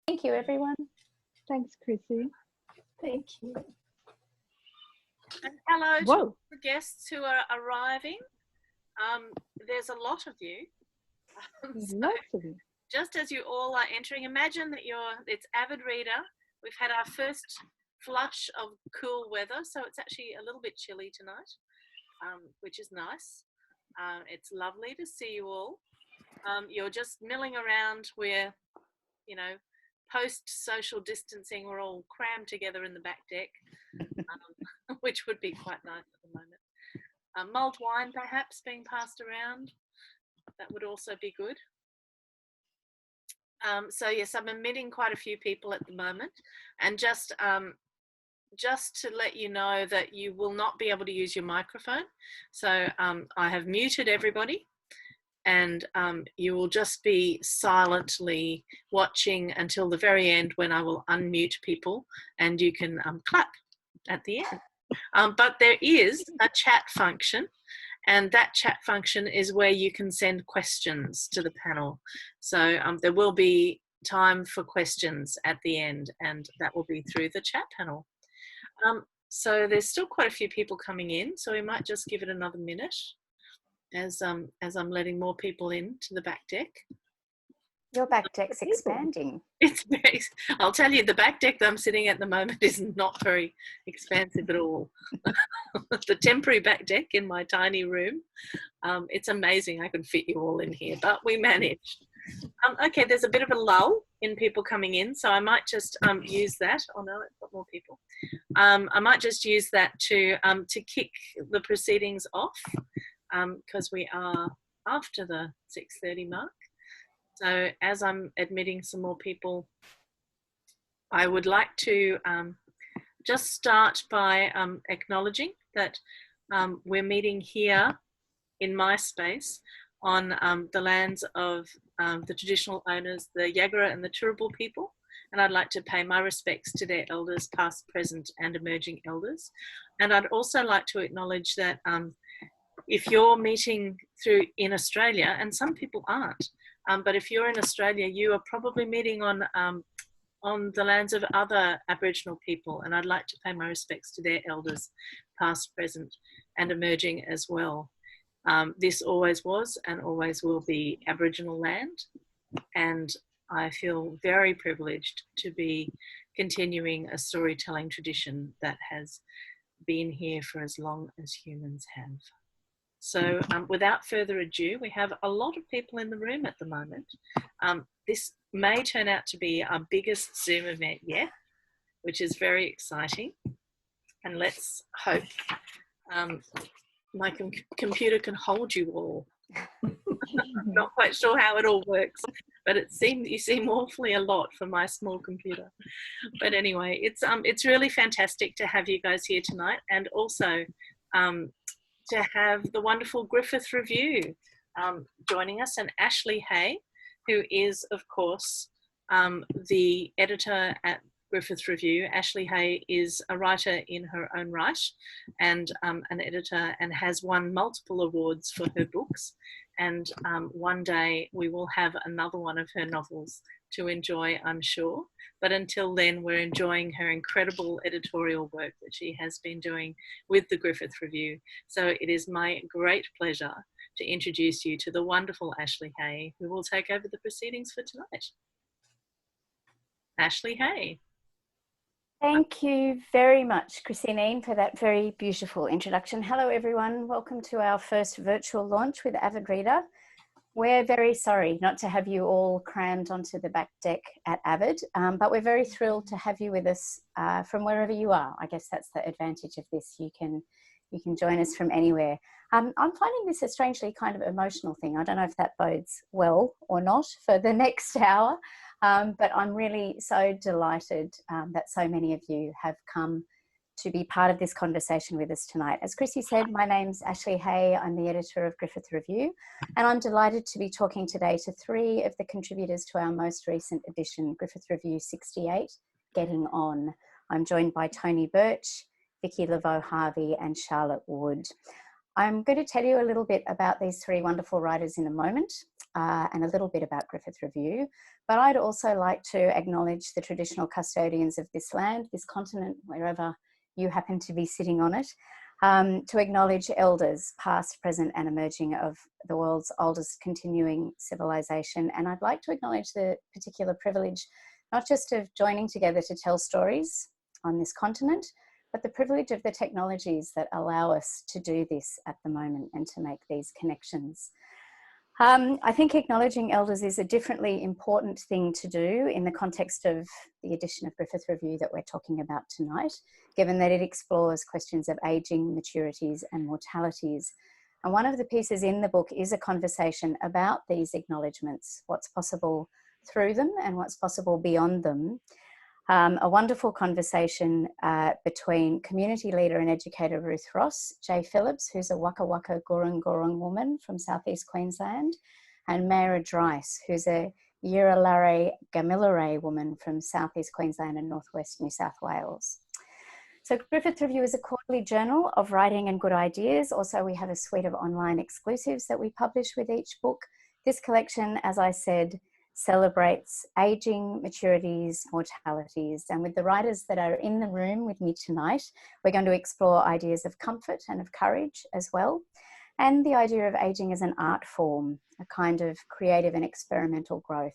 Thank you, everyone. Thanks, Chrissy. Thank you. And hello to all the guests who are arriving. There's a lot of you. Lots of you. Just as you all are entering, imagine that it's avid reader. We've had our first flush of cool weather, so it's actually a little bit chilly tonight, which is nice. It's lovely to see you all. You're just milling around. We're, post-social distancing, we're all crammed together in the back deck, which would be quite nice at the moment. Mulled wine perhaps being passed around. That would also be good. So yes, I'm admitting quite a few people at the moment, and just to let you know that you will not be able to use your microphone. So I have muted everybody, and you will just be silently watching until the very end when I will unmute people and you can clap at the end. But there is a chat function, and that chat function is where you can send questions to the panel. So there will be time for questions at the end, and that will be through the chat panel. So there's still quite a few people coming in, so we might just give it another minute as I'm letting more people in to the back deck. Your back deck's expanding. It's very, I'll tell you, the back deck that I'm sitting at the moment is not very expansive at all. The temporary back deck in my tiny room, it's amazing I could fit you all in here, but we managed. Okay, there's a bit of a lull in people coming in, so I might just use that. Oh no, it's got more people. I might just use that to kick the proceedings off, because we are after the 6:30 mark. So as I'm admitting some more people, I would like to just start by acknowledging that we're meeting here in my space on the lands of the traditional owners, the Yagara and the Turrbal people. And I'd like to pay my respects to their elders, past, present, and emerging elders. And I'd also like to acknowledge that if you're meeting in Australia, and some people aren't, but if you're in Australia, you are probably meeting on the lands of other Aboriginal people, and I'd like to pay my respects to their elders, past, present, and emerging as well. This always was and always will be Aboriginal land, and I feel very privileged to be continuing a storytelling tradition that has been here for as long as humans have. So without further ado, we have a lot of people in the room at the moment. This may turn out to be our biggest Zoom event yet, which is very exciting. And let's hope my computer can hold you all. I'm not quite sure how it all works, but you seem awfully a lot for my small computer. But anyway, it's really fantastic to have you guys here tonight, and also to have the wonderful Griffith Review joining us, and Ashley Haye, who is, of course, the editor at Griffith Review. Ashley Haye is a writer in her own right, and an editor, and has won multiple awards for her books. And one day we will have another one of her novels to enjoy, I'm sure. But until then, we're enjoying her incredible editorial work that she has been doing with the Griffith Review. So it is my great pleasure to introduce you to the wonderful Ashley Haye, who will take over the proceedings for tonight. Ashley Haye. Thank you very much, Christine, for that very beautiful introduction. Hello, everyone. Welcome to our first virtual launch with Avid Reader. We're very sorry not to have you all crammed onto the back deck at Avid, but we're very thrilled to have you with us from wherever you are. I guess that's the advantage of this. You can join us from anywhere. I'm finding this a strangely kind of emotional thing. I don't know if that bodes well or not for the next hour. But I'm really so delighted that so many of you have come to be part of this conversation with us tonight. As Chrissy said, my name's Ashley Haye. I'm the editor of Griffith Review, and I'm delighted to be talking today to three of the contributors to our most recent edition, Griffith Review 68, Getting On. I'm joined by Tony Birch, Vicki Laveau-Harvie, and Charlotte Wood. I'm going to tell you a little bit about these three wonderful writers in a moment. and a little bit about Griffith Review. But I'd also like to acknowledge the traditional custodians of this land, this continent, wherever you happen to be sitting on it, to acknowledge elders, past, present and emerging, of the world's oldest continuing civilization. And I'd like to acknowledge the particular privilege, not just of joining together to tell stories on this continent, but the privilege of the technologies that allow us to do this at the moment and to make these connections. I think acknowledging elders is a differently important thing to do in the context of the edition of Griffith Review that we're talking about tonight, given that it explores questions of ageing, maturities and mortalities. And one of the pieces in the book is a conversation about these acknowledgements, what's possible through them and what's possible beyond them. A wonderful conversation between community leader and educator Ruth Ross, Jay Phillips, who's a Waka Waka Gurung Gurung woman from southeast Queensland, and Mayra Dryce, who's a Yirralare Gamilaraay woman from southeast Queensland and northwest New South Wales. So Griffith Review is a quarterly journal of writing and good ideas. Also, we have a suite of online exclusives that we publish with each book. This collection, as I said, celebrates ageing, maturities, mortalities. And with the writers that are in the room with me tonight, we're going to explore ideas of comfort and of courage as well, and the idea of ageing as an art form, a kind of creative and experimental growth.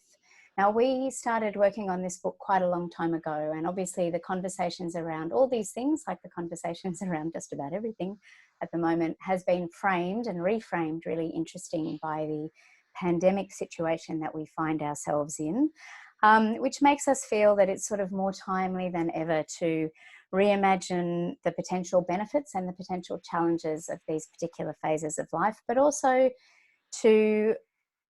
Now, we started working on this book quite a long time ago, and obviously the conversations around all these things, like the conversations around just about everything at the moment, has been framed and reframed really interesting by the pandemic situation that we find ourselves in, which makes us feel that it's sort of more timely than ever to reimagine the potential benefits and the potential challenges of these particular phases of life, but also to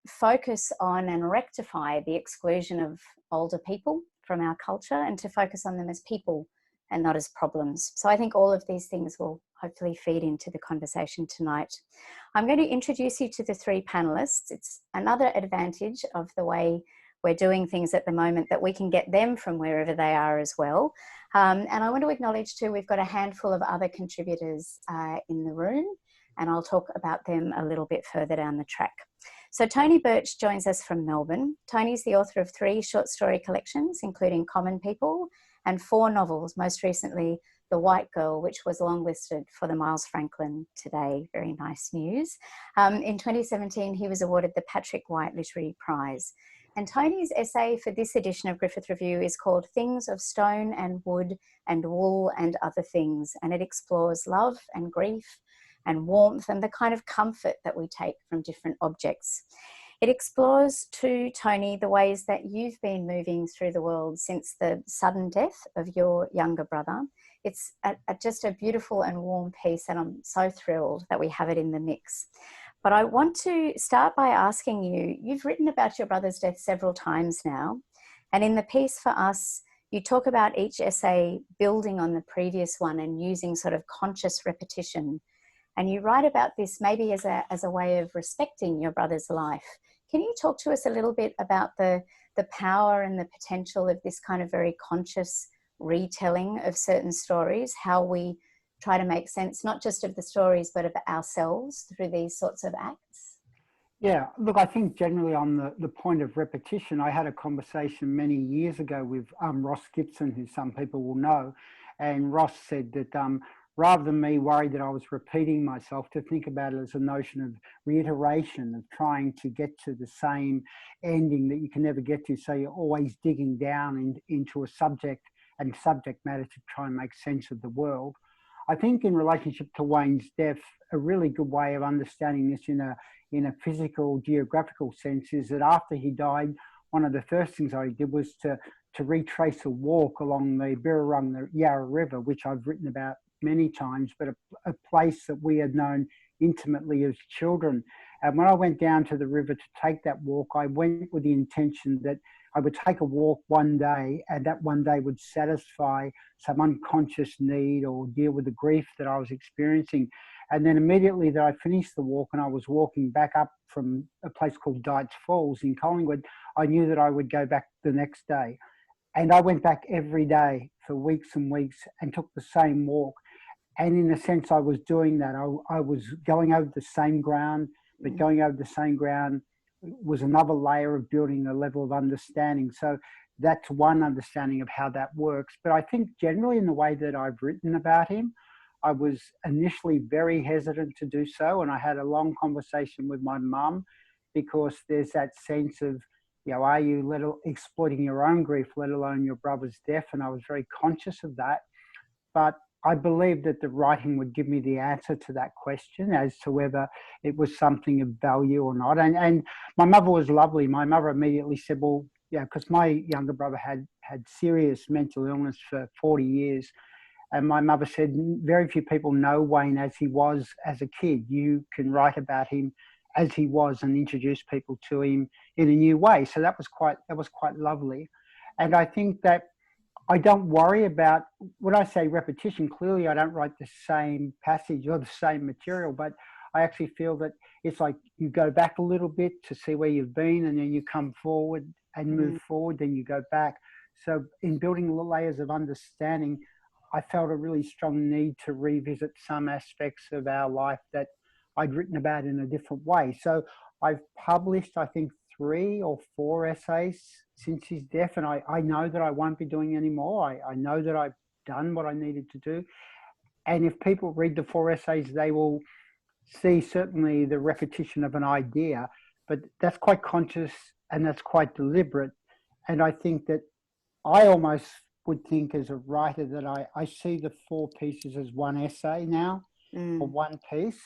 focus on and rectify the exclusion of older people from our culture and to focus on them as people and not as problems. So I think all of these things will hopefully feed into the conversation tonight. I'm going to introduce you to the three panelists. It's another advantage of the way we're doing things at the moment that we can get them from wherever they are as well. And I want to acknowledge too, we've got a handful of other contributors in the room, and I'll talk about them a little bit further down the track. So Tony Burch joins us from Melbourne. Tony's the author of 3 short story collections, including Common People, and 4 novels, most recently The White Girl, which was longlisted for the Miles Franklin Today. Very nice news. In 2017, he was awarded the Patrick White Literary Prize. And Tony's essay for this edition of Griffith Review is called Things of Stone and Wood and Wool and Other Things, and it explores love and grief and warmth and the kind of comfort that we take from different objects. It explores too, Tony, the ways that you've been moving through the world since the sudden death of your younger brother. It's just a beautiful and warm piece, and I'm so thrilled that we have it in the mix. But I want to start by asking you, you've written about your brother's death several times now, and in the piece for us, you talk about each essay building on the previous one and using sort of conscious repetition. And you write about this maybe as a way of respecting your brother's life. Can you talk to us a little bit about the power and the potential of this kind of very conscious retelling of certain stories, how we try to make sense, not just of the stories, but of ourselves through these sorts of acts? Yeah, look, I think generally on the point of repetition, I had a conversation many years ago with Ross Gibson, who some people will know, and Ross said that rather than me worried that I was repeating myself, to think about it as a notion of reiteration, of trying to get to the same ending that you can never get to. So you're always digging down into a subject and subject matter to try and make sense of the world. I think in relationship to Wayne's death, a really good way of understanding this in a physical, geographical sense is that after he died, one of the first things I did was to retrace a walk along the Birrarung, the Yarra River, which I've written about many times, but a place that we had known intimately as children. And when I went down to the river to take that walk, I went with the intention that I would take a walk one day, and that one day would satisfy some unconscious need or deal with the grief that I was experiencing. And then immediately that I finished the walk and I was walking back up from a place called Dights Falls in Collingwood, I knew that I would go back the next day. And I went back every day for weeks and weeks and took the same walk. And in a sense, I was doing that. I was going over the same ground, but going over the same ground was another layer of building a level of understanding. So that's one understanding of how that works. But I think generally in the way that I've written about him, I was initially very hesitant to do so. And I had a long conversation with my mum, because there's that sense of, are you exploiting your own grief, let alone your brother's death? And I was very conscious of that. But I believed that the writing would give me the answer to that question as to whether it was something of value or not. And my mother was lovely. My mother immediately said, well, because my younger brother had serious mental illness for 40 years. And my mother said, very few people know Wayne as he was as a kid. You can write about him as he was and introduce people to him in a new way. So that was quite lovely. And I think that I don't worry about, when I say repetition, clearly I don't write the same passage or the same material, but I actually feel that it's like you go back a little bit to see where you've been, and then you come forward and move forward, then you go back. So in building the layers of understanding, I felt a really strong need to revisit some aspects of our life that I'd written about in a different way. So I've published, I think, 3 or 4 essays since his death, and I know that I won't be doing any more. I know that I've done what I needed to do. And if people read the 4 essays, they will see certainly the repetition of an idea, but that's quite conscious and that's quite deliberate. And I think that I almost would think as a writer that I see the 4 pieces as one essay now, or one piece.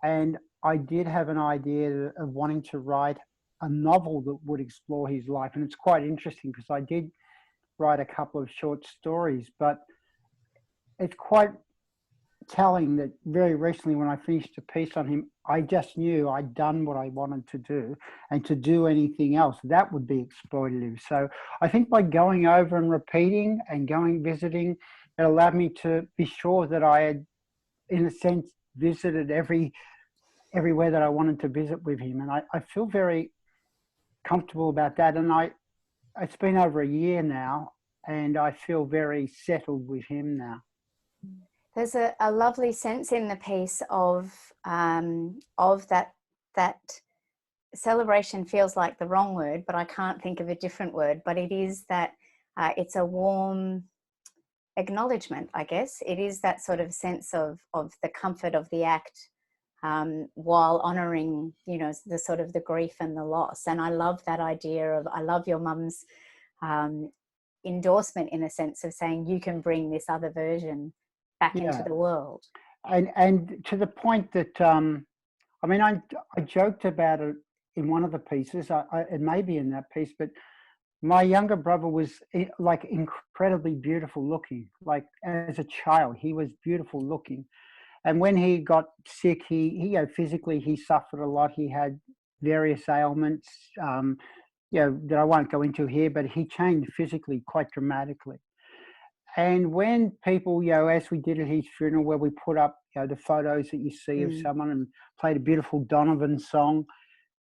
And I did have an idea of wanting to write a novel that would explore his life. And it's quite interesting because I did write a couple of short stories, but it's quite telling that very recently when I finished a piece on him, I just knew I'd done what I wanted to do, and to do anything else, that would be exploitative. So I think by going over and repeating and visiting, it allowed me to be sure that I had, in a sense, visited everywhere that I wanted to visit with him. And I feel very comfortable about that. And it's been over a year now, and I feel very settled with him now. There's a lovely sense in the piece of that celebration feels like the wrong word, but I can't think of a different word, but it is that it's a warm acknowledgement, I guess. It is that sort of sense of the comfort of the act, while honouring, the sort of the grief and the loss. And I love that idea of, I love your mum's endorsement in a sense of saying you can bring this other version back into the world. And to the point that, I joked about it in one of the pieces, it may be in that piece, but my younger brother was like incredibly beautiful looking. Like as a child, he was beautiful looking. And when he got sick, he physically, he suffered a lot. He had various ailments, that I won't go into here, but he changed physically quite dramatically. And when people, as we did at his funeral, where we put up, the photos that you see of someone and played a beautiful Donovan song,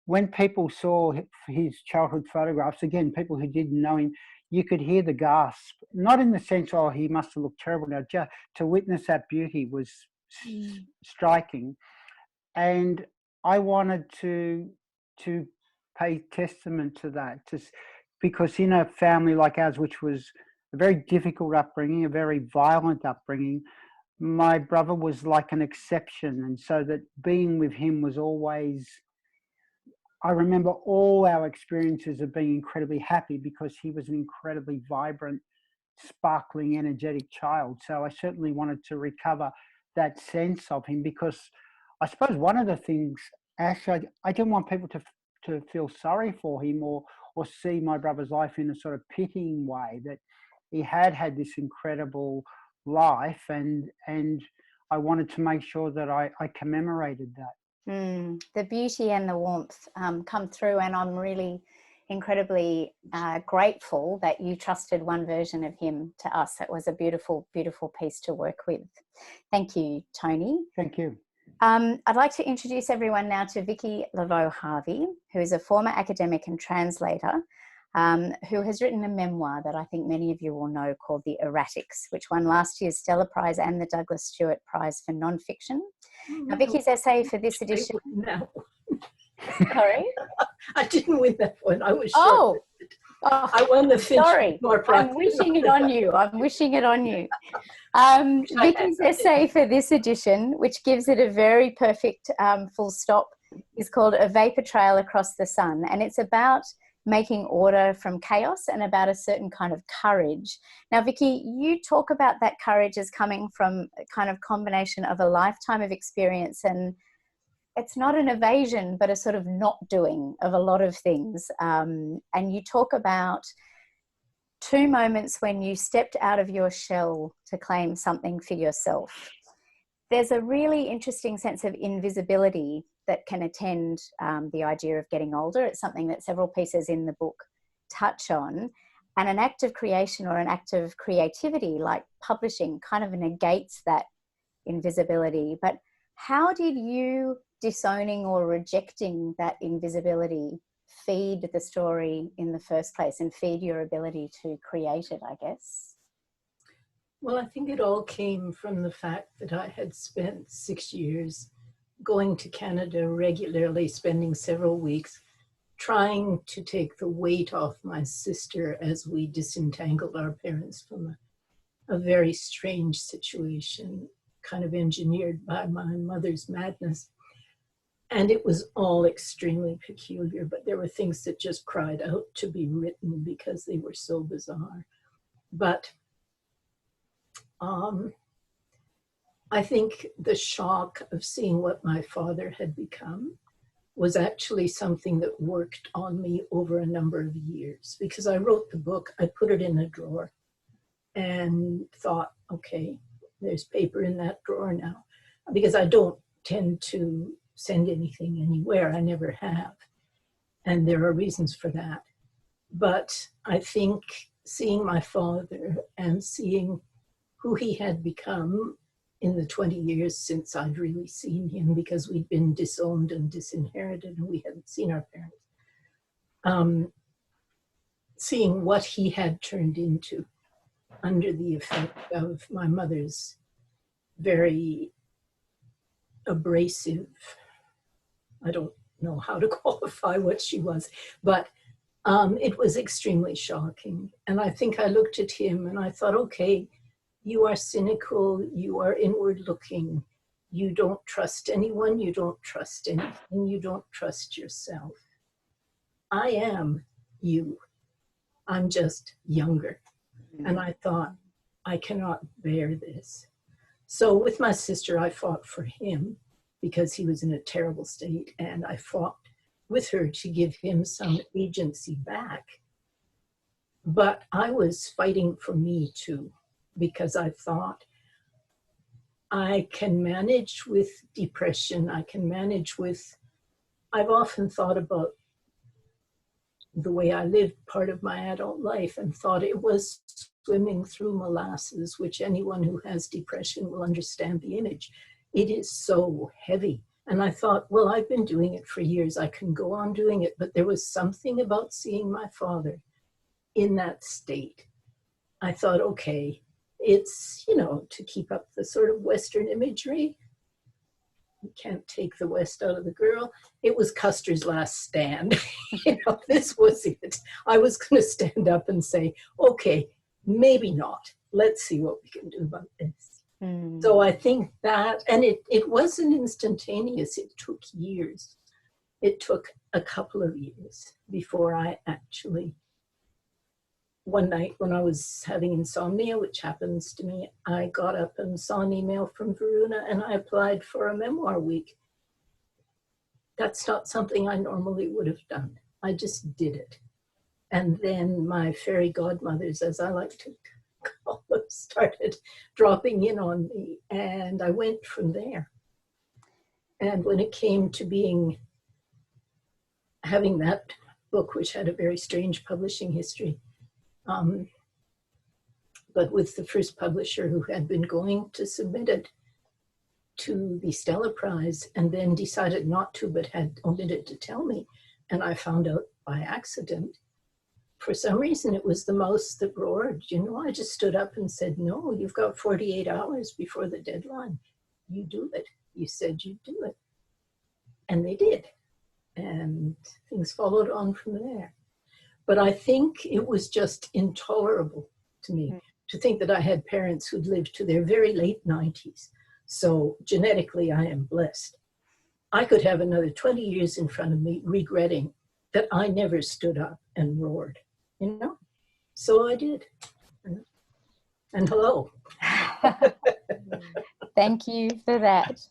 when people saw his childhood photographs, again, people who didn't know him, you could hear the gasp, not in the sense, oh, he must have looked terrible. Now, just to witness that beauty was striking. And I wanted to pay testament to that, because in a family like ours, which was a very difficult upbringing, a very violent upbringing, my brother was like an exception. And so that being with him was always, I remember all our experiences of being incredibly happy because he was an incredibly vibrant, sparkling, energetic child. So I certainly wanted to recover that sense of him, because I suppose one of the things, actually, I didn't want people to feel sorry for him or see my brother's life in a sort of pitying way, that he had this incredible life, and I wanted to make sure that I commemorated that. The beauty and the warmth come through, and I'm really incredibly grateful that you trusted one version of him to us. It was a beautiful, beautiful piece to work with. Thank you, Tony. Thank you. I'd like to introduce everyone now to Vicki Laveau-Harvie, who is a former academic and translator, who has written a memoir that I think many of you will know called The Erratics, which won last year's Stella Prize and the Douglas Stewart Prize for non-fiction. Now, Vicki's essay for this edition... No. Sorry? I didn't win that one. I was Oh. short. I won the Finch Sorry, prize. I'm wishing it on you. I'm wishing it on you. Vicky's essay for this edition, which gives it a very perfect full stop, is called A Vapor Trail Across the Sun. And it's about making order from chaos and about a certain kind of courage. Now, Vicky, you talk about that courage as coming from a kind of combination of a lifetime of experience, and it's not an evasion, but a sort of not doing of a lot of things. And you talk about 2 moments when you stepped out of your shell to claim something for yourself. There's a really interesting sense of invisibility that can attend the idea of getting older. It's something that several pieces in the book touch on. And an act of creation or an act of creativity like publishing kind of negates that invisibility. But how did you disowning or rejecting that invisibility feed the story in the first place and feed your ability to create it, I guess? Well, I think it all came from the fact that I had spent 6 years going to Canada regularly, spending several weeks, trying to take the weight off my sister as we disentangled our parents from a very strange situation, kind of engineered by my mother's madness. And it was all extremely peculiar, but there were things that just cried out to be written because they were so bizarre. But I think the shock of seeing what my father had become was actually something that worked on me over a number of years, because I wrote the book, I put it in a drawer and thought, okay, there's paper in that drawer now, because I don't tend to send anything anywhere. I never have. And there are reasons for that. But I think seeing my father and seeing who he had become in the 20 years since I'd really seen him, because we'd been disowned and disinherited and we hadn't seen our parents, seeing what he had turned into under the effect of my mother's very abrasive, I don't know how to qualify what she was, but it was extremely shocking. And I think I looked at him and I thought, okay, you are cynical, you are inward looking, you don't trust anyone, you don't trust anything, you don't trust yourself. I am you. I'm just younger. And I thought, I cannot bear this. So with my sister, I fought for him because he was in a terrible state, and I fought with her to give him some agency back. But I was fighting for me too, because I thought, I can manage with depression, I can manage with, I've often thought about the way I lived part of my adult life and thought it was swimming through molasses, which anyone who has depression will understand the image. It is so heavy. And I thought, well, I've been doing it for years. I can go on doing it. But there was something about seeing my father in that state. I thought, okay, it's, you know, to keep up the sort of Western imagery. You can't take the West out of the girl. It was Custer's last stand. You know, this was it. I was going to stand up and say, okay, maybe not. Let's see what we can do about this. Mm. So I think that, and it wasn't instantaneous. It took years. It took a couple of years before I actually, one night when I was having insomnia, which happens to me, I got up and saw an email from Varuna and I applied for a memoir week. That's not something I normally would have done. I just did it. And then my fairy godmothers, as I like to call them, started dropping in on me, and I went from there. And when it came to having that book, which had a very strange publishing history, but with the first publisher who had been going to submit it to the Stella Prize and then decided not to, but had omitted to tell me, and I found out by accident. For some reason, it was the mouse that roared. You know, I just stood up and said, no, you've got 48 hours before the deadline. You do it. You said you'd do it. And they did. and things followed on from there. But I think it was just intolerable to me to think that I had parents who'd lived to their very late 90s. So genetically, I am blessed. I could have another 20 years in front of me regretting that I never stood up and roared, you know? So I did. And hello. Thank you for that.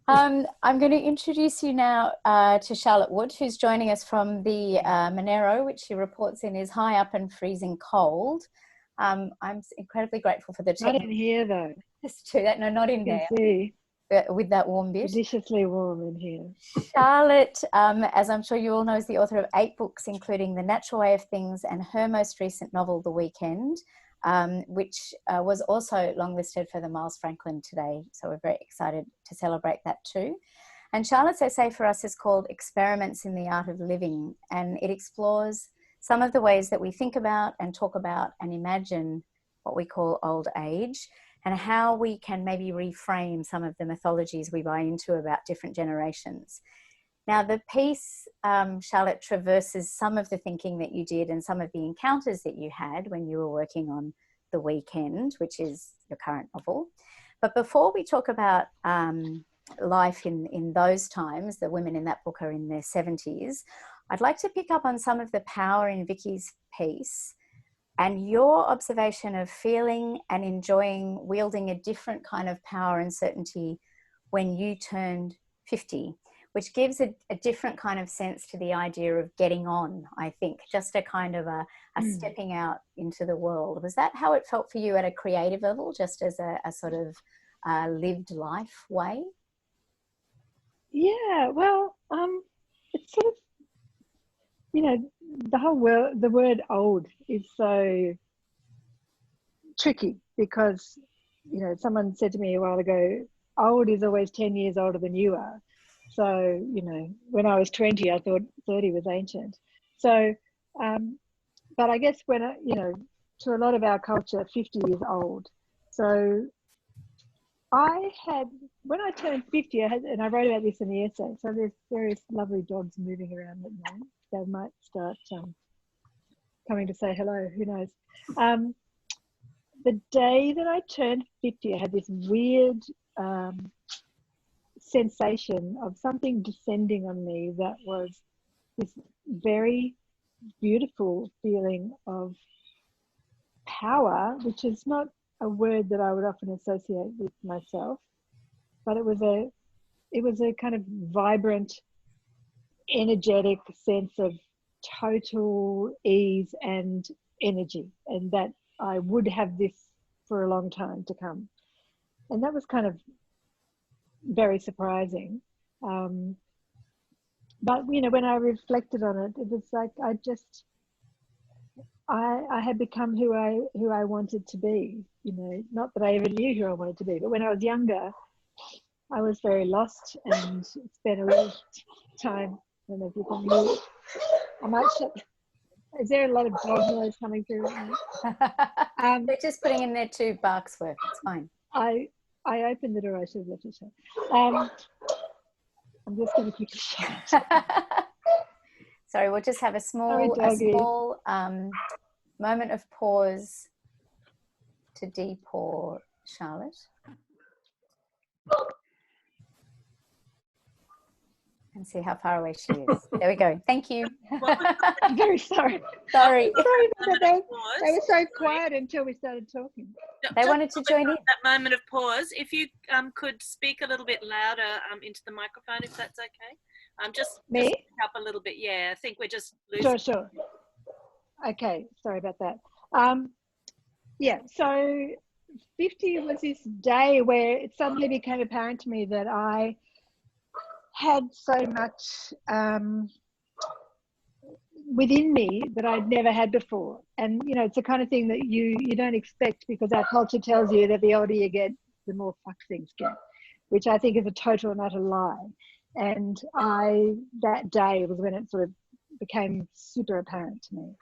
I'm going to introduce you now to Charlotte Wood, who's joining us from the Monero, which she reports in is high up and freezing cold. I'm incredibly grateful for the Not in here though. Just to that, no, not in You there. can see. With that warm bit. Deliciously warm in here. Charlotte, as I'm sure you all know, is the author of 8 books, including The Natural Way of Things and her most recent novel, The Weekend, which was also longlisted for the Miles Franklin today. So we're very excited to celebrate that too. And Charlotte's essay for us is called Experiments in the Art of Living, and it explores some of the ways that we think about and talk about and imagine what we call old age, and how we can maybe reframe some of the mythologies we buy into about different generations. Now, the piece, Charlotte, traverses some of the thinking that you did and some of the encounters that you had when you were working on The Weekend, which is your current novel. But before we talk about life in those times, the women in that book are in their 70s, I'd like to pick up on some of the power in Vicky's piece and your observation of feeling and enjoying wielding a different kind of power and certainty when you turned 50, which gives a different kind of sense to the idea of getting on, I think, just a kind of a stepping out into the world. Was that how it felt for you at a creative level, just as a sort of lived life way? Yeah, well, it's sort of, you know, the word old is so tricky because, you know, someone said to me a while ago, old is always 10 years older than you are. So, you know, when I was 20, I thought 30 was ancient. So, but I guess when, you know, to a lot of our culture, 50 is old. So when I turned 50, and I wrote about this in the essay, so there's various lovely dogs moving around at the moment. They might start coming to say hello, who knows. The day that I turned 50, I had this weird sensation of something descending on me that was this very beautiful feeling of power, which is not a word that I would often associate with myself, but it was a kind of vibrant, energetic sense of total ease and energy, and that I would have this for a long time to come. And that was kind of very surprising. But, you know, when I reflected on it, it was like I had become who I wanted to be, you know, not that I ever knew who I wanted to be, but when I was younger, I was very lost and spent a lot of time. I don't know if you can hear. I might shut. Is there a lot of dog noise coming through right now? They're just putting in their 2 barks worth. It's fine. I opened the door. I should have left it shut. I'm just going to quickly shut. Sorry, we'll just have a small moment of pause to depaw Charlotte. And see how far away she is. There we go. Thank you. I'm very sorry. Sorry. Sorry about that. They were so quiet until we started talking. They wanted to join in. That moment of pause. If you could speak a little bit louder into the microphone, if that's okay. Just Me? up a little bit. Yeah, I think we're just losing. Sure. Okay, sorry about that. Yeah, so 50 was this day where it suddenly became apparent to me that I had so much within me that I'd never had before. And, you know, it's the kind of thing that you don't expect, because our culture tells you that the older you get, the more fucked things get, which I think is a total and utter lie. And that day was when it sort of became super apparent to me.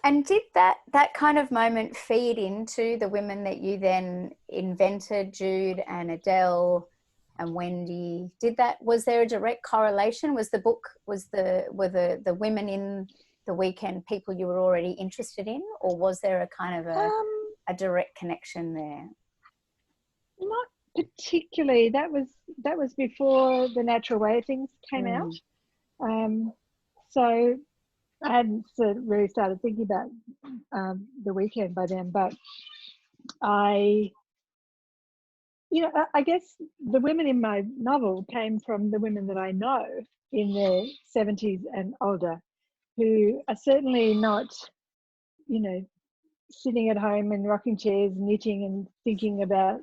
And did that kind of moment feed into the women that you then invented, Jude and Adele and Wendy. Was there a direct correlation? Was the book, were the women in the weekend people you were already interested in, or was there a kind of a direct connection there? Not particularly. That was before The Natural Way of Things came out. So I hadn't really started thinking about the weekend by then, but I guess the women in my novel came from the women that I know in their 70s and older, who are certainly not, sitting at home in rocking chairs, knitting and thinking about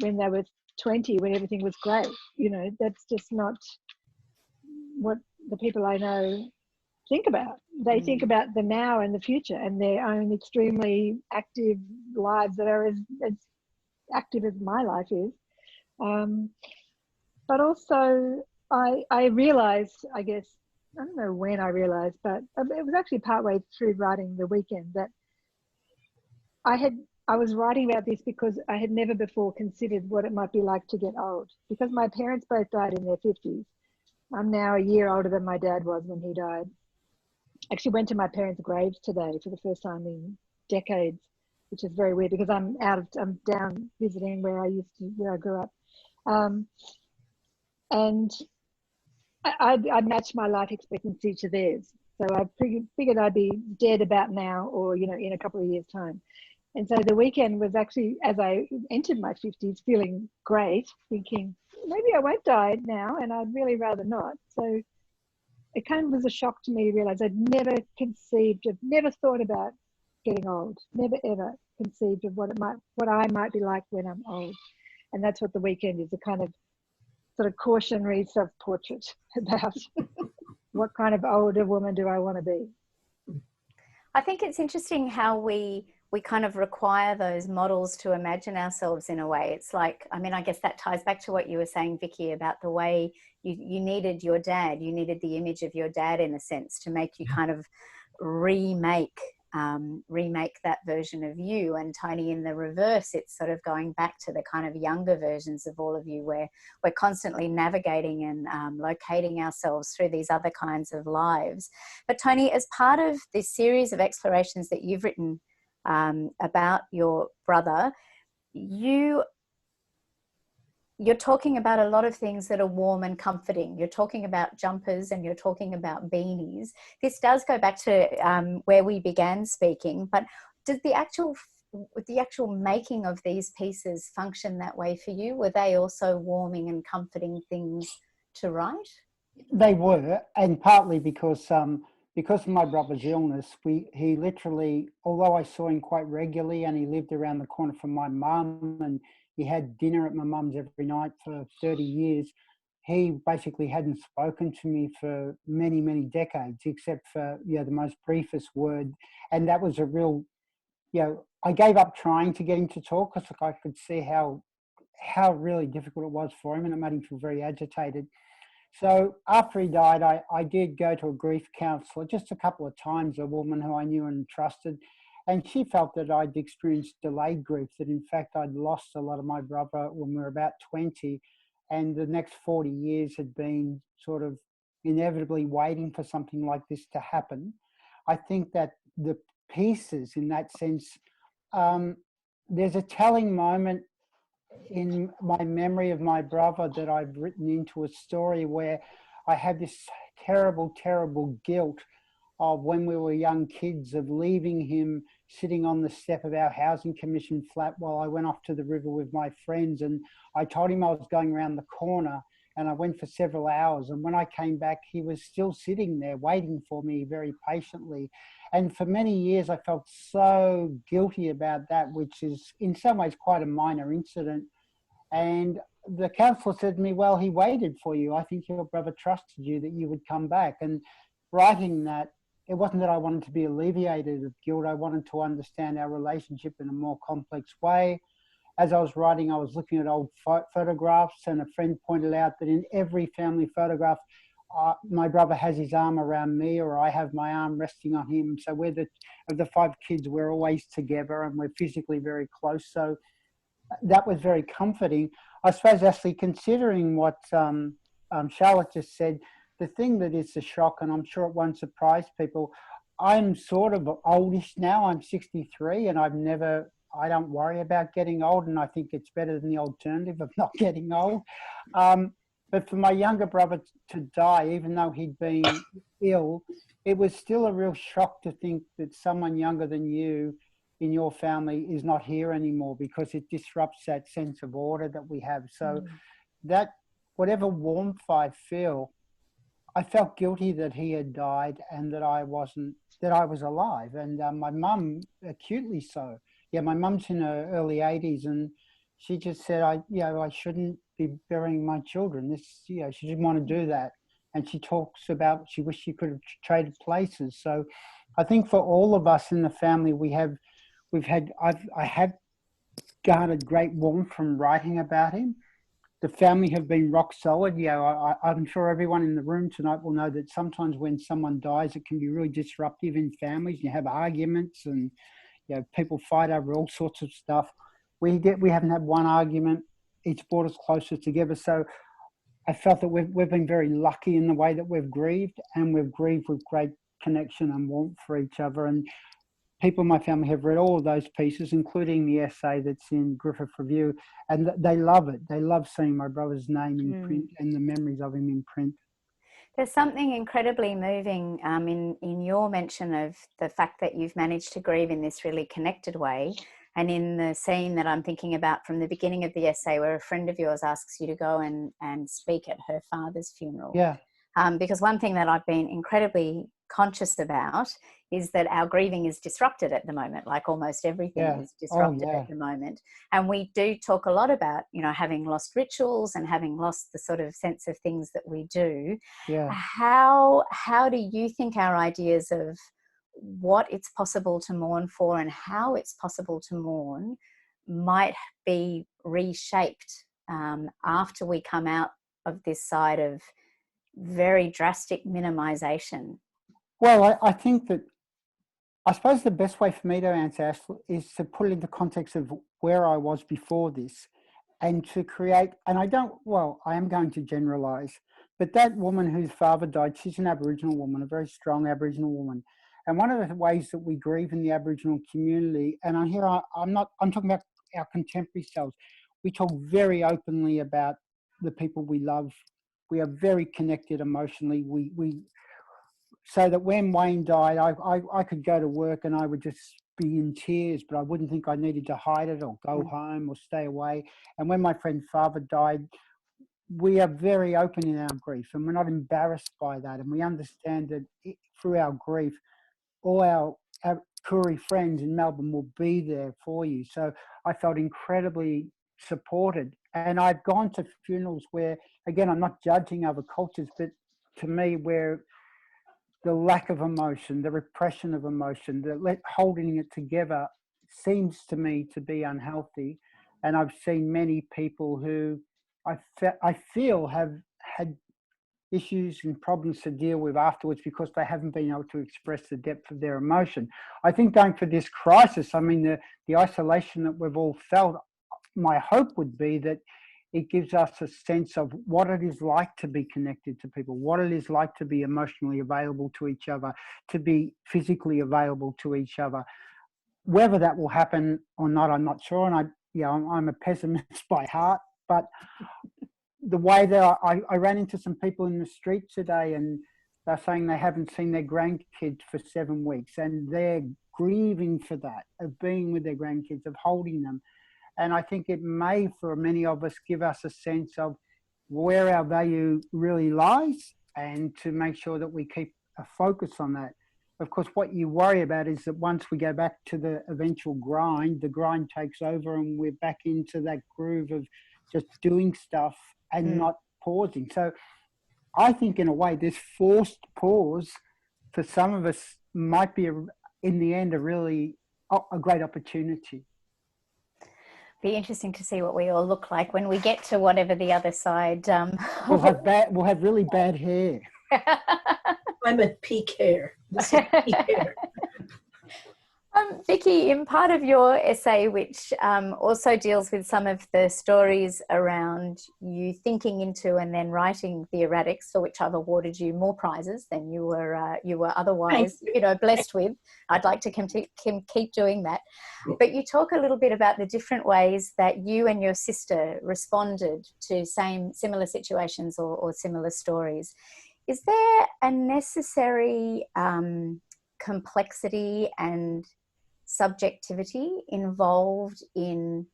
when they were 20, when everything was great. That's just not what the people I know think about. They think about the now and the future and their own extremely active lives that are as active as my life is. But also I realized, I guess, I don't know when I realized, but it was actually partway through writing The Weekend that I was writing about this because I had never before considered what it might be like to get old. Because my parents both died in their 50s. I'm now a year older than my dad was when he died. Actually went to my parents' graves today for the first time in decades, which is very weird because I'm down visiting where I grew up. And I matched my life expectancy to theirs. So I figured I'd be dead about now or, in a couple of years' time. And so The Weekend was actually, as I entered my 50s, feeling great, thinking, maybe I won't die now, and I'd really rather not. So it kind of was a shock to me to realize I'd never thought about getting old, never ever conceived of what I might be like when I'm old. And that's what The Weekend is, a kind of sort of cautionary self-portrait about what kind of older woman do I want to be. I think it's interesting how we kind of require those models to imagine ourselves in a way. It's like, I guess that ties back to what you were saying, Vicky, about the way you needed your dad, you needed the image of your dad in a sense to make you kind of remake that version of you. And Tony, in the reverse, it's sort of going back to the kind of younger versions of all of you, where we're constantly navigating and locating ourselves through these other kinds of lives. But Tony, as part of this series of explorations that you've written about your brother, you're talking about a lot of things that are warm and comforting. You're talking about jumpers and you're talking about beanies. This does go back to where we began speaking, but did the actual making of these pieces function that way for you? Were they also warming and comforting things to write? They were, and partly because of my brother's illness, he literally, although I saw him quite regularly and he lived around the corner from my mum and he had dinner at my mum's every night for 30 years, he basically hadn't spoken to me for many, many decades, except for the most briefest word. And that was a real, I gave up trying to get him to talk because I could see how really difficult it was for him, and it made him feel very agitated. So after he died, I did go to a grief counsellor just a couple of times, a woman who I knew and trusted, and she felt that I'd experienced delayed grief, that in fact I'd lost a lot of my brother when we were about 20, and the next 40 years had been sort of inevitably waiting for something like this to happen. I think that the pieces, in that sense, there's a telling moment in my memory of my brother that I've written into a story where I had this terrible, terrible guilt of when we were young kids, of leaving him sitting on the step of our housing commission flat while I went off to the river with my friends. And I told him I was going around the corner, and I went for several hours. And when I came back, he was still sitting there waiting for me very patiently. And for many years, I felt so guilty about that, which is in some ways quite a minor incident. And the counsellor said to me, well, he waited for you. I think your brother trusted you that you would come back. And writing that, it wasn't that I wanted to be alleviated of guilt. I wanted to understand our relationship in a more complex way. As I was writing, I was looking at old photographs, and a friend pointed out that in every family photograph, my brother has his arm around me, or I have my arm resting on him. So of the 5 kids, we're always together and we're physically very close. So that was very comforting. I suppose, Ashley, considering what Charlotte just said, the thing that is the shock, and I'm sure it won't surprise people, I'm sort of oldish now. I'm 63, and I don't worry about getting old, and I think it's better than the alternative of not getting old. But for my younger brother to die, even though he'd been ill, it was still a real shock to think that someone younger than you in your family is not here anymore, because it disrupts that sense of order that we have. So that whatever warmth I felt guilty that he had died and that I was alive. And my mum, acutely so. Yeah, my mum's in her early 80s, and she just said, I shouldn't be burying my children. She didn't want to do that. And she talks about, she wished she could have traded places. So I think for all of us in the family, I have garnered great warmth from writing about him. The family have been rock solid. I'm sure everyone in the room tonight will know that sometimes when someone dies, it can be really disruptive in families. You have arguments, and people fight over all sorts of stuff. We haven't had one argument. It's brought us closer together. So I felt that we've been very lucky in the way that we've grieved, and we've grieved with great connection and warmth for each other. And people in my family have read all of those pieces, including the essay that's in Griffith Review, and they love it. They love seeing my brother's name in print and the memories of him in print. There's something incredibly moving in your mention of the fact that you've managed to grieve in this really connected way. And in the scene that I'm thinking about from the beginning of the essay, where a friend of yours asks you to go and speak at her father's funeral. Yeah. Because one thing that I've been incredibly conscious about is that our grieving is disrupted at the moment, like almost everything is disrupted at the moment. And we do talk a lot about, having lost rituals and having lost the sort of sense of things that we do. Yeah. How do you think our ideas of what it's possible to mourn for and how it's possible to mourn might be reshaped after we come out of this side of very drastic minimization? Well, I think that, I suppose the best way for me to answer, Ashley, is to put it in the context of where I was before this, and to create, and I am going to generalize, but that woman whose father died, she's an Aboriginal woman, a very strong Aboriginal woman. And one of the ways that we grieve in the Aboriginal community, and I'm talking about our contemporary selves, we talk very openly about the people we love. We are very connected emotionally. So that when Wayne died, I could go to work and I would just be in tears, but I wouldn't think I needed to hide it or go home or stay away. And when my friend's father died, we are very open in our grief, and we're not embarrassed by that. And we understand that through our grief, all our Koori friends in Melbourne will be there for you. So I felt incredibly supported. And I've gone to funerals where, again, I'm not judging other cultures, but to me, where the lack of emotion, the repression of emotion, holding it together seems to me to be unhealthy. And I've seen many people who I feel have had issues and problems to deal with afterwards because they haven't been able to express the depth of their emotion. I think going for this crisis, the isolation that we've all felt, my hope would be that it gives us a sense of what it is like to be connected to people, what it is like to be emotionally available to each other, to be physically available to each other. Whether that will happen or not, I'm not sure. And I'm a pessimist by heart, but the way that I ran into some people in the street today, and they're saying they haven't seen their grandkids for 7 weeks, and they're grieving for that, of being with their grandkids, of holding them. And I think it may, for many of us, give us a sense of where our value really lies, and to make sure that we keep a focus on that. Of course, what you worry about is that once we go back to the eventual grind, the grind takes over and we're back into that groove of just doing stuff and not pausing. So I think in a way this forced pause for some of us might be, in the end, a great opportunity. Be interesting to see what we all look like when we get to whatever the other side. We'll have really bad hair. I'm at peak hair. This is peak hair. Vicky, in part of your essay, which also deals with some of the stories around you thinking into and then writing the erratics, for which I've awarded you more prizes than you were otherwise, blessed with. I'd like to keep doing that. But you talk a little bit about the different ways that you and your sister responded to similar situations or similar stories. Is there a necessary complexity and subjectivity involved in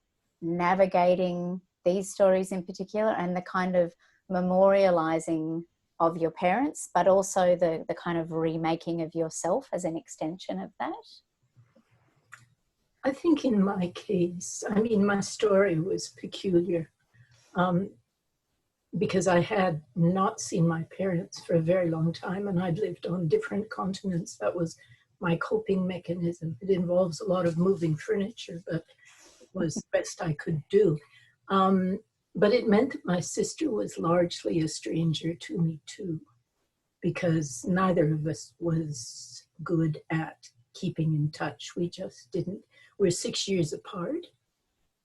navigating these stories in particular, and the kind of memorializing of your parents, but also the kind of remaking of yourself as an extension of that? I think in my case, I mean, my story was peculiar because I had not seen my parents for a very long time, and I'd lived on different continents. That was my coping mechanism. It involves a lot of moving furniture, but it was the best I could do. But it meant that my sister was largely a stranger to me too, because neither of us was good at keeping in touch. We just didn't. We're 6 years apart,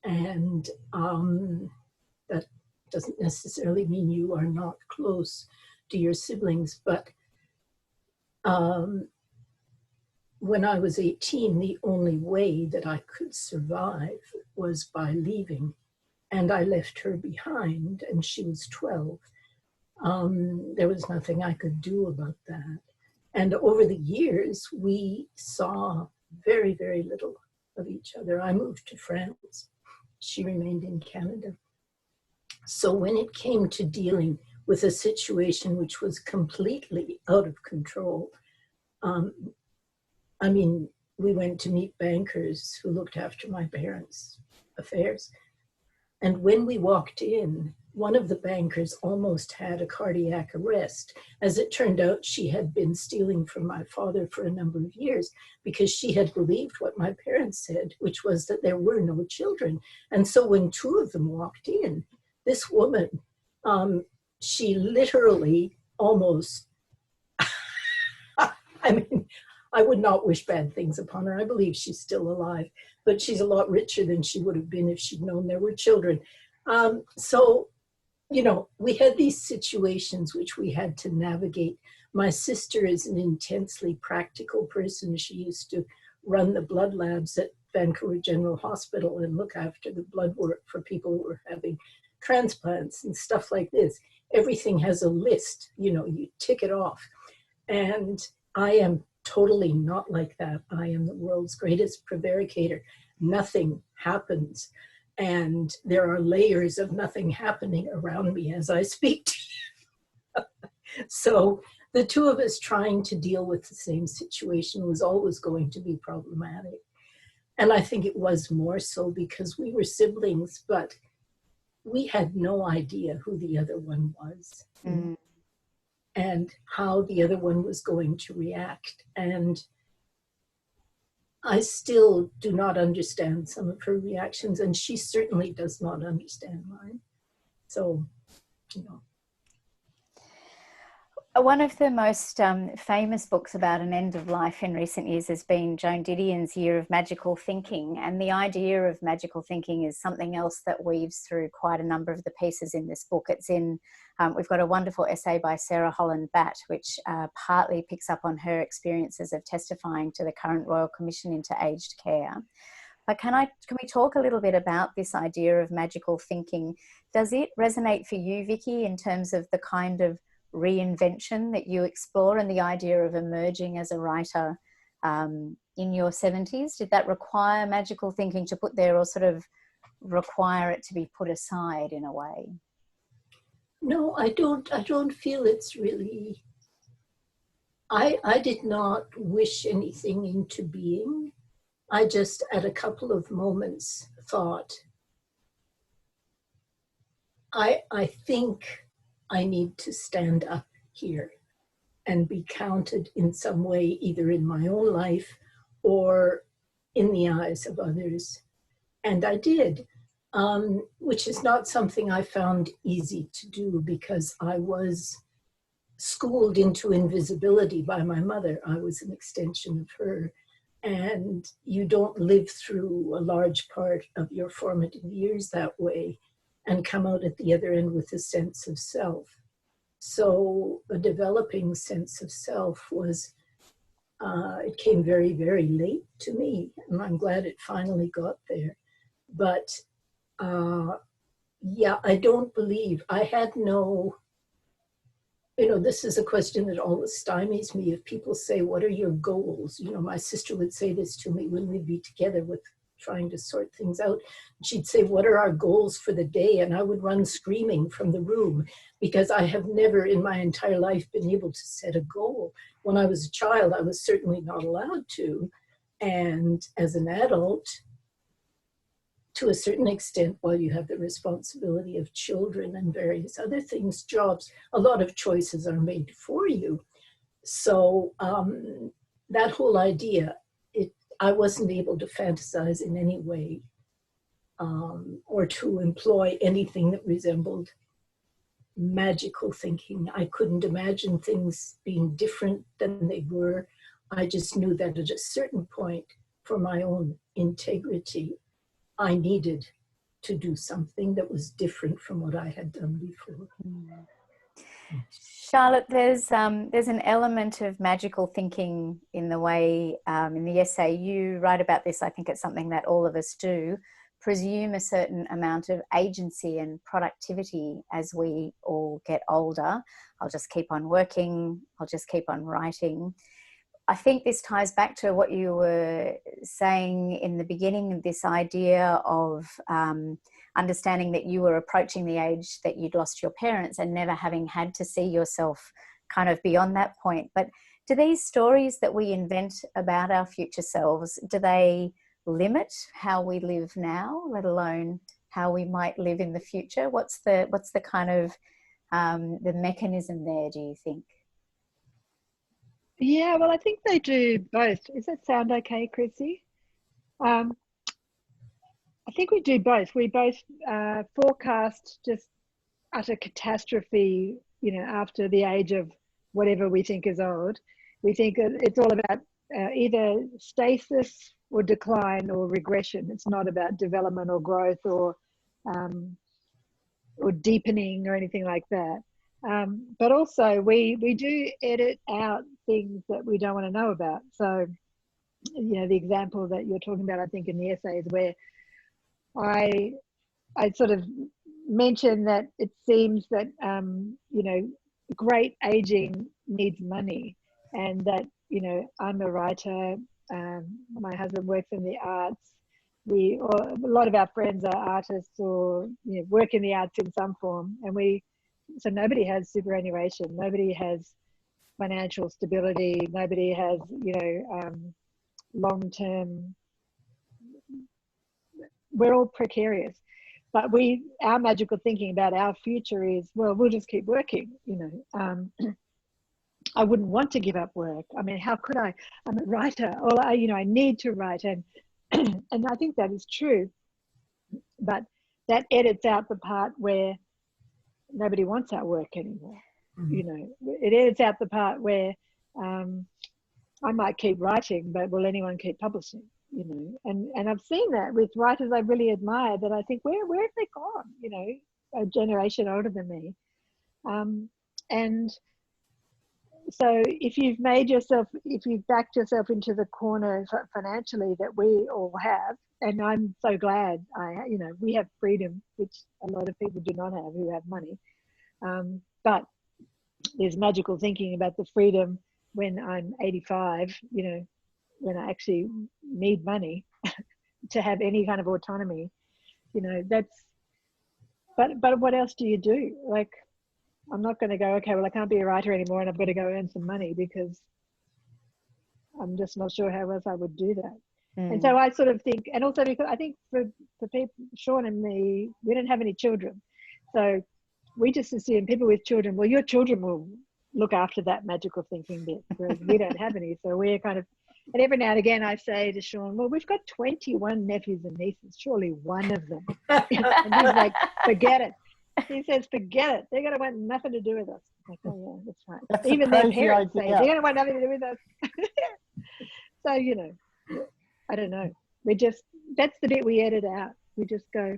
and that doesn't necessarily mean you are not close to your siblings, but when I was 18, the only way that I could survive was by leaving. And I left her behind, and she was 12. There was nothing I could do about that. And over the years, we saw very, very little of each other. I moved to France. She remained in Canada. So when it came to dealing with a situation which was completely out of control, I mean, we went to meet bankers who looked after my parents' affairs. And when we walked in, one of the bankers almost had a cardiac arrest. As it turned out, she had been stealing from my father for a number of years because she had believed what my parents said, which was that there were no children. And so when two of them walked in, this woman, she literally almost, I mean, I would not wish bad things upon her. I believe she's still alive, but she's a lot richer than she would have been if she'd known there were children. So, you know, we had these situations which we had to navigate. My sister is an intensely practical person. She used to run the blood labs at Vancouver General Hospital and look after the blood work for people who were having transplants and stuff like this. Everything has a list, you know, you tick it off. And I am totally not like that. I am the world's greatest prevaricator. Nothing happens. And there are layers of nothing happening around me as I speak to you. So the two of us trying to deal with the same situation was always going to be problematic. And I think it was more so because we were siblings, but we had no idea who the other one was. Mm. And how the other one was going to react. And I still do not understand some of her reactions, and she certainly does not understand mine. So, you know. One of the most famous books about an end of life in recent years has been Joan Didion's Year of Magical Thinking. And the idea of magical thinking is something else that weaves through quite a number of the pieces in this book. It's in, we've got a wonderful essay by Sarah Holland Batt, which partly picks up on her experiences of testifying to the current Royal Commission into Aged Care. But can we talk a little bit about this idea of magical thinking? Does it resonate for you, Vicky, in terms of the kind of reinvention that you explore and the idea of emerging as a writer in your 70s? Did that require magical thinking to put there, or sort of require it to be put aside in a way? No, I don't feel it's really, I did not wish anything into being. I just at a couple of moments thought, I think I need to stand up here and be counted in some way, either in my own life or in the eyes of others. And I did, which is not something I found easy to do because I was schooled into invisibility by my mother. I was an extension of her. and you don't live through a large part of your formative years that way and come out at the other end with a sense of self. So a developing sense of self was, it came very, very late to me, and I'm glad it finally got there. But yeah, I don't believe, I had no, you know, this is a question that always stymies me. If people say, what are your goals? You know, my sister would say this to me when we'd be together with trying to sort things out. She'd say, what are our goals for the day? And I would run screaming from the room because I have never in my entire life been able to set a goal. When I was a child, I was certainly not allowed to. And as an adult, to a certain extent, while you have the responsibility of children and various other things, jobs, a lot of choices are made for you. So that whole idea, I wasn't able to fantasize in any way or to employ anything that resembled magical thinking. I couldn't imagine things being different than they were. I just knew that at a certain point, for my own integrity, I needed to do something that was different from what I had done before. Charlotte, there's an element of magical thinking in the way, in the essay you write about this. I think it's something that all of us do, presume a certain amount of agency and productivity as we all get older. I'll just keep on working, I'll just keep on writing. I think this ties back to what you were saying in the beginning of this idea of understanding that you were approaching the age that you'd lost your parents and never having had to see yourself kind of beyond that point. But do these stories that we invent about our future selves, do they limit how we live now, let alone how we might live in the future? What's the kind of the mechanism there, do you think? Yeah, well, I think they do both. Does that sound okay, Chrissy? I think we do both. We both forecast just utter catastrophe, you know, after the age of whatever we think is old. We think it's all about either stasis or decline or regression. It's not about development or growth or deepening or anything like that. But also we do edit out things that we don't want to know about. So, you know, the example that you're talking about, I think in the essay, is where I sort of mentioned that it seems that, you know, great aging needs money, and that, you know, I'm a writer, my husband works in the arts, a lot of our friends are artists or, you know, work in the arts in some form, and so nobody has superannuation, nobody has financial stability, nobody has, you know, long-term, we're all precarious. But our magical thinking about our future is, well, we'll just keep working, you know. I wouldn't want to give up work. I mean, how could I? I'm a writer, or I need to write, and and I think that is true. But that edits out the part where nobody wants our work anymore. Mm-hmm. You know, it edits out the part where I might keep writing, but will anyone keep publishing? You know, and I've seen that with writers I really admire, that I think, where have they gone? You know, a generation older than me. And so if you've backed yourself into the corner financially that we all have, and I'm so glad we have freedom, which a lot of people do not have who have money. But there's magical thinking about the freedom when I'm 85, you know, when I actually need money to have any kind of autonomy, you know, but what else do you do? Like, I'm not going to go, okay, well, I can't be a writer anymore and I've got to go earn some money, because I'm just not sure how else I would do that. Mm. And so I sort of think, and also because I think for people, Sean and me, we don't have any children. So we just assume people with children, well, your children will look after that magical thinking bit, whereas we don't have any. So we're kind of, and every now and again I say to Sean, well, we've got 21 nephews and nieces, surely one of them. And he's like, forget it. He says, forget it. They're going to want nothing to do with us. I'm like, oh yeah, that's right. Even their parents say, they're going to want nothing to do with us. So, you know. I don't know. That's the bit we edit out. We just go,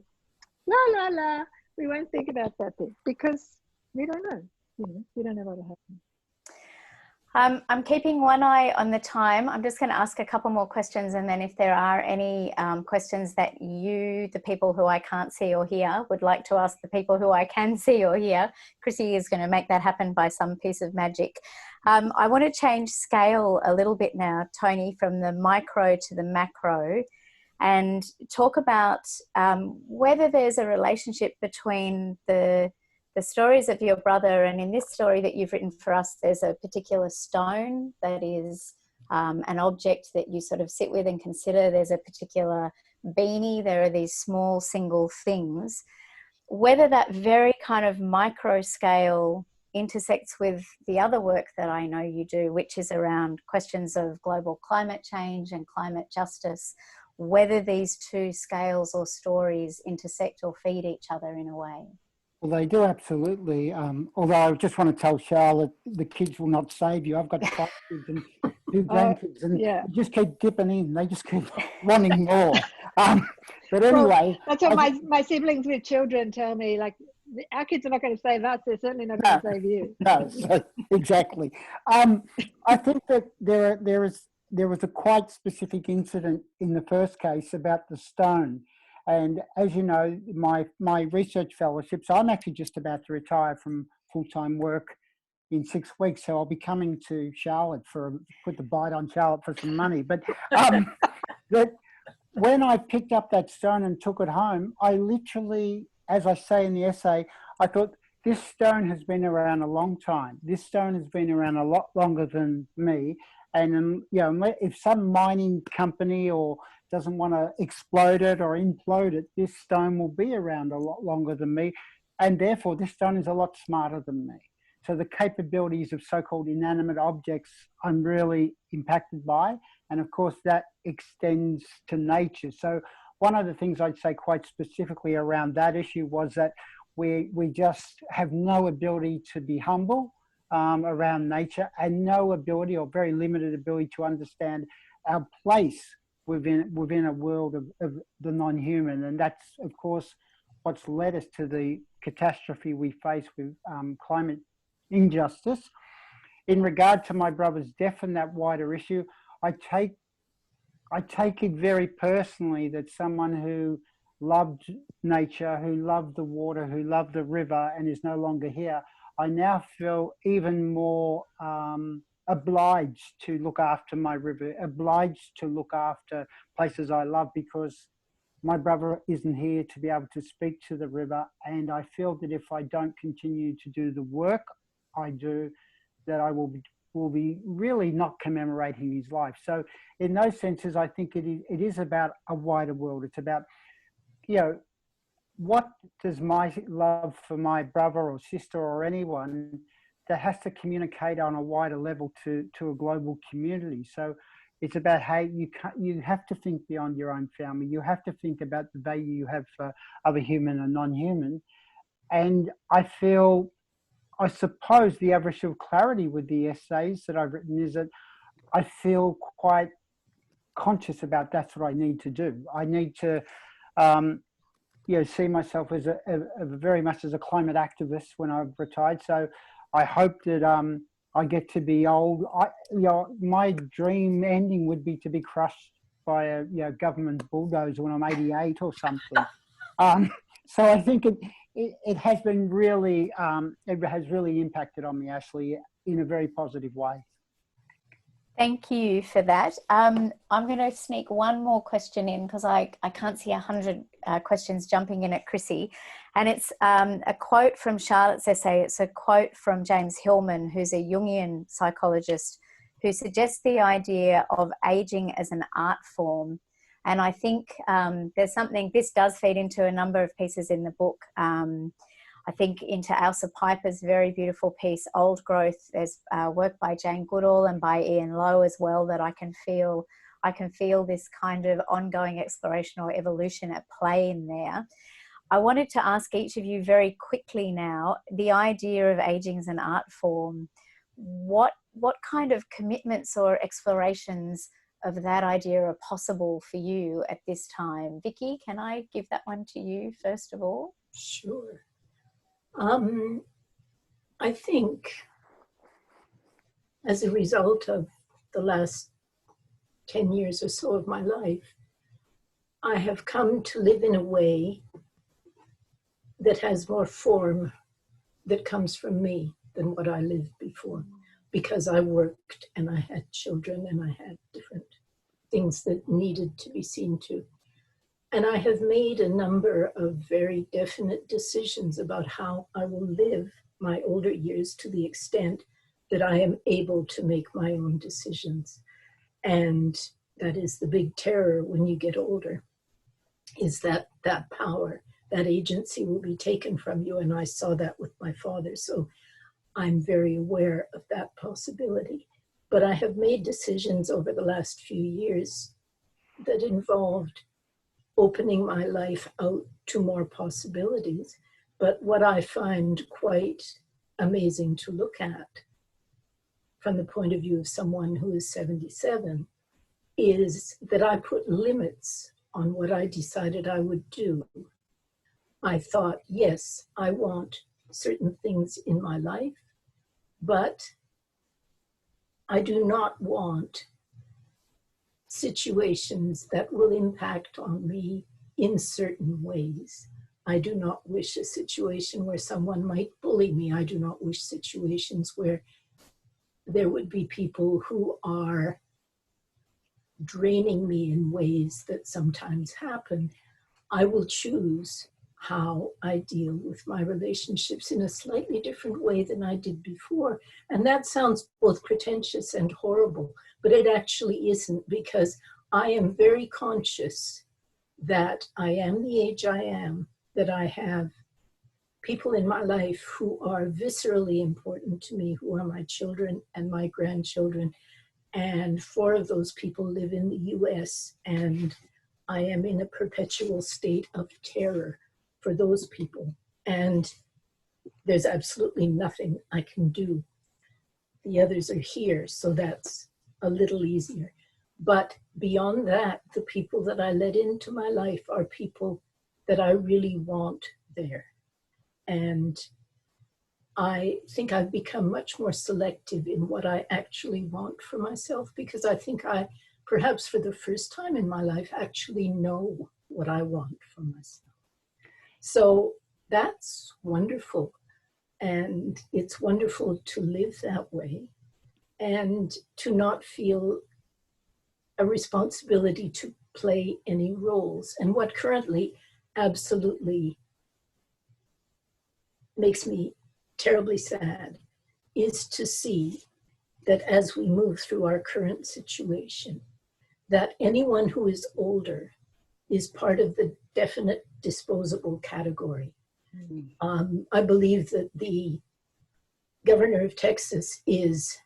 la, la, la. We won't think about that bit because we don't know. We don't know what will happen. I'm keeping one eye on the time. I'm just going to ask a couple more questions, and then if there are any questions that you, the people who I can't see or hear, would like to ask the people who I can see or hear, Chrissy is going to make that happen by some piece of magic. I want to change scale a little bit now, Tony, from the micro to the macro, and talk about whether there's a relationship between the stories of your brother, and in this story that you've written for us, there's a particular stone that is an object that you sort of sit with and consider. There's a particular beanie. There are these small single things. Whether that very kind of micro scale intersects with the other work that I know you do, which is around questions of global climate change and climate justice, whether these two scales or stories intersect or feed each other in a way. Well, they do absolutely. Although I just want to tell Charlotte, the kids will not save you. I've got 5 kids and 2 grandkids, and yeah. they just keep dipping in. They just keep wanting more. But anyway, well, that's what my siblings with children tell me. Like, our kids are not going to save us. They're certainly not going to save you. No, so, exactly. I think that there was a quite specific incident in the first case about the stone. And as you know, my research fellowships, I'm actually just about to retire from full-time work in 6 weeks. So I'll be coming to Charlotte put the bite on Charlotte for some money. But that when I picked up that stone and took it home, I literally, as I say in the essay, I thought, this stone has been around a long time. This stone has been around a lot longer than me. And if some mining company or doesn't want to explode it or implode it, this stone will be around a lot longer than me. And therefore, this stone is a lot smarter than me. So the capabilities of so-called inanimate objects I'm really impacted by. And of course, that extends to nature. So one of the things I'd say quite specifically around that issue was that we just have no ability to be humble around nature, and no ability or very limited ability to understand our place within a world of the non-human. And that's, of course, what's led us to the catastrophe we face with climate injustice. In regard to my brother's death and that wider issue, I take it very personally that someone who loved nature, who loved the water, who loved the river and is no longer here, I now feel even more obliged to look after my river, obliged to look after places I love, because my brother isn't here to be able to speak to the river. And I feel that if I don't continue to do the work I do, that I will be really not commemorating his life. So in those senses, I think it is about a wider world. It's about, what does my love for my brother or sister or anyone that has to communicate on a wider level to a global community. So it's about how you have to think beyond your own family. You have to think about the value you have for other human and non-human. And I suppose the average of clarity with the essays that I've written is that I feel quite conscious about that's what I need to do. I need to see myself as very much as a climate activist when I've retired. So I hope that I get to be old. My dream ending would be to be crushed by a government bulldozer when I'm 88 or something. So I think it has been really, it has really impacted on me, Ashley, in a very positive way. Thank you for that. I'm going to sneak one more question in because I can't see 100 questions jumping in at Chrissy. And it's a quote from Charlotte's essay. It's a quote from James Hillman, who's a Jungian psychologist, who suggests the idea of aging as an art form. And I think there's something, this does feed into a number of pieces in the book. I think into Ailsa Piper's very beautiful piece, Old Growth. There's work by Jane Goodall and by Ian Lowe as well that I can feel this kind of ongoing exploration or evolution at play in there. I wanted to ask each of you very quickly now, the idea of aging as an art form, what kind of commitments or explorations that idea are possible for you at this time. Vicky, can I give that one to you first of all? Sure. I think as a result of the last 10 years or so of my life, I have come to live in a way that has more form that comes from me than what I lived before, because I worked and I had children and I had different things that needed to be seen to. And I have made a number of very definite decisions about how I will live my older years to the extent that I am able to make my own decisions. And that is the big terror when you get older, is that that power, that agency will be taken from you. And I saw that with my father. So I'm very aware of that possibility. But I have made decisions over the last few years that involved opening my life out to more possibilities. But what I find quite amazing to look at from the point of view of someone who is 77 is that I put limits on what I decided I would do. I thought, yes, I want certain things in my life, but I do not want situations that will impact on me in certain ways. I do not wish a situation where someone might bully me. I do not wish situations where there would be people who are draining me in ways that sometimes happen. I will choose how I deal with my relationships in a slightly different way than I did before. And that sounds both pretentious and horrible, but it actually isn't, because I am very conscious that I am the age I am, that I have people in my life who are viscerally important to me, who are my children and my grandchildren. And 4 of those people live in the US, and I am in a perpetual state of terror for those people. And there's absolutely nothing I can do. The others are here, so that's a little easier. But beyond that, the people that I let into my life are people that I really want there. And I think I've become much more selective in what I actually want for myself, because I think I, perhaps for the first time in my life, actually know what I want for myself. So that's wonderful. And it's wonderful to live that way and to not feel a responsibility to play any roles. And what currently absolutely makes me terribly sad is to see that as we move through our current situation, that anyone who is older is part of the definite disposable category. I believe that the governor of Texas is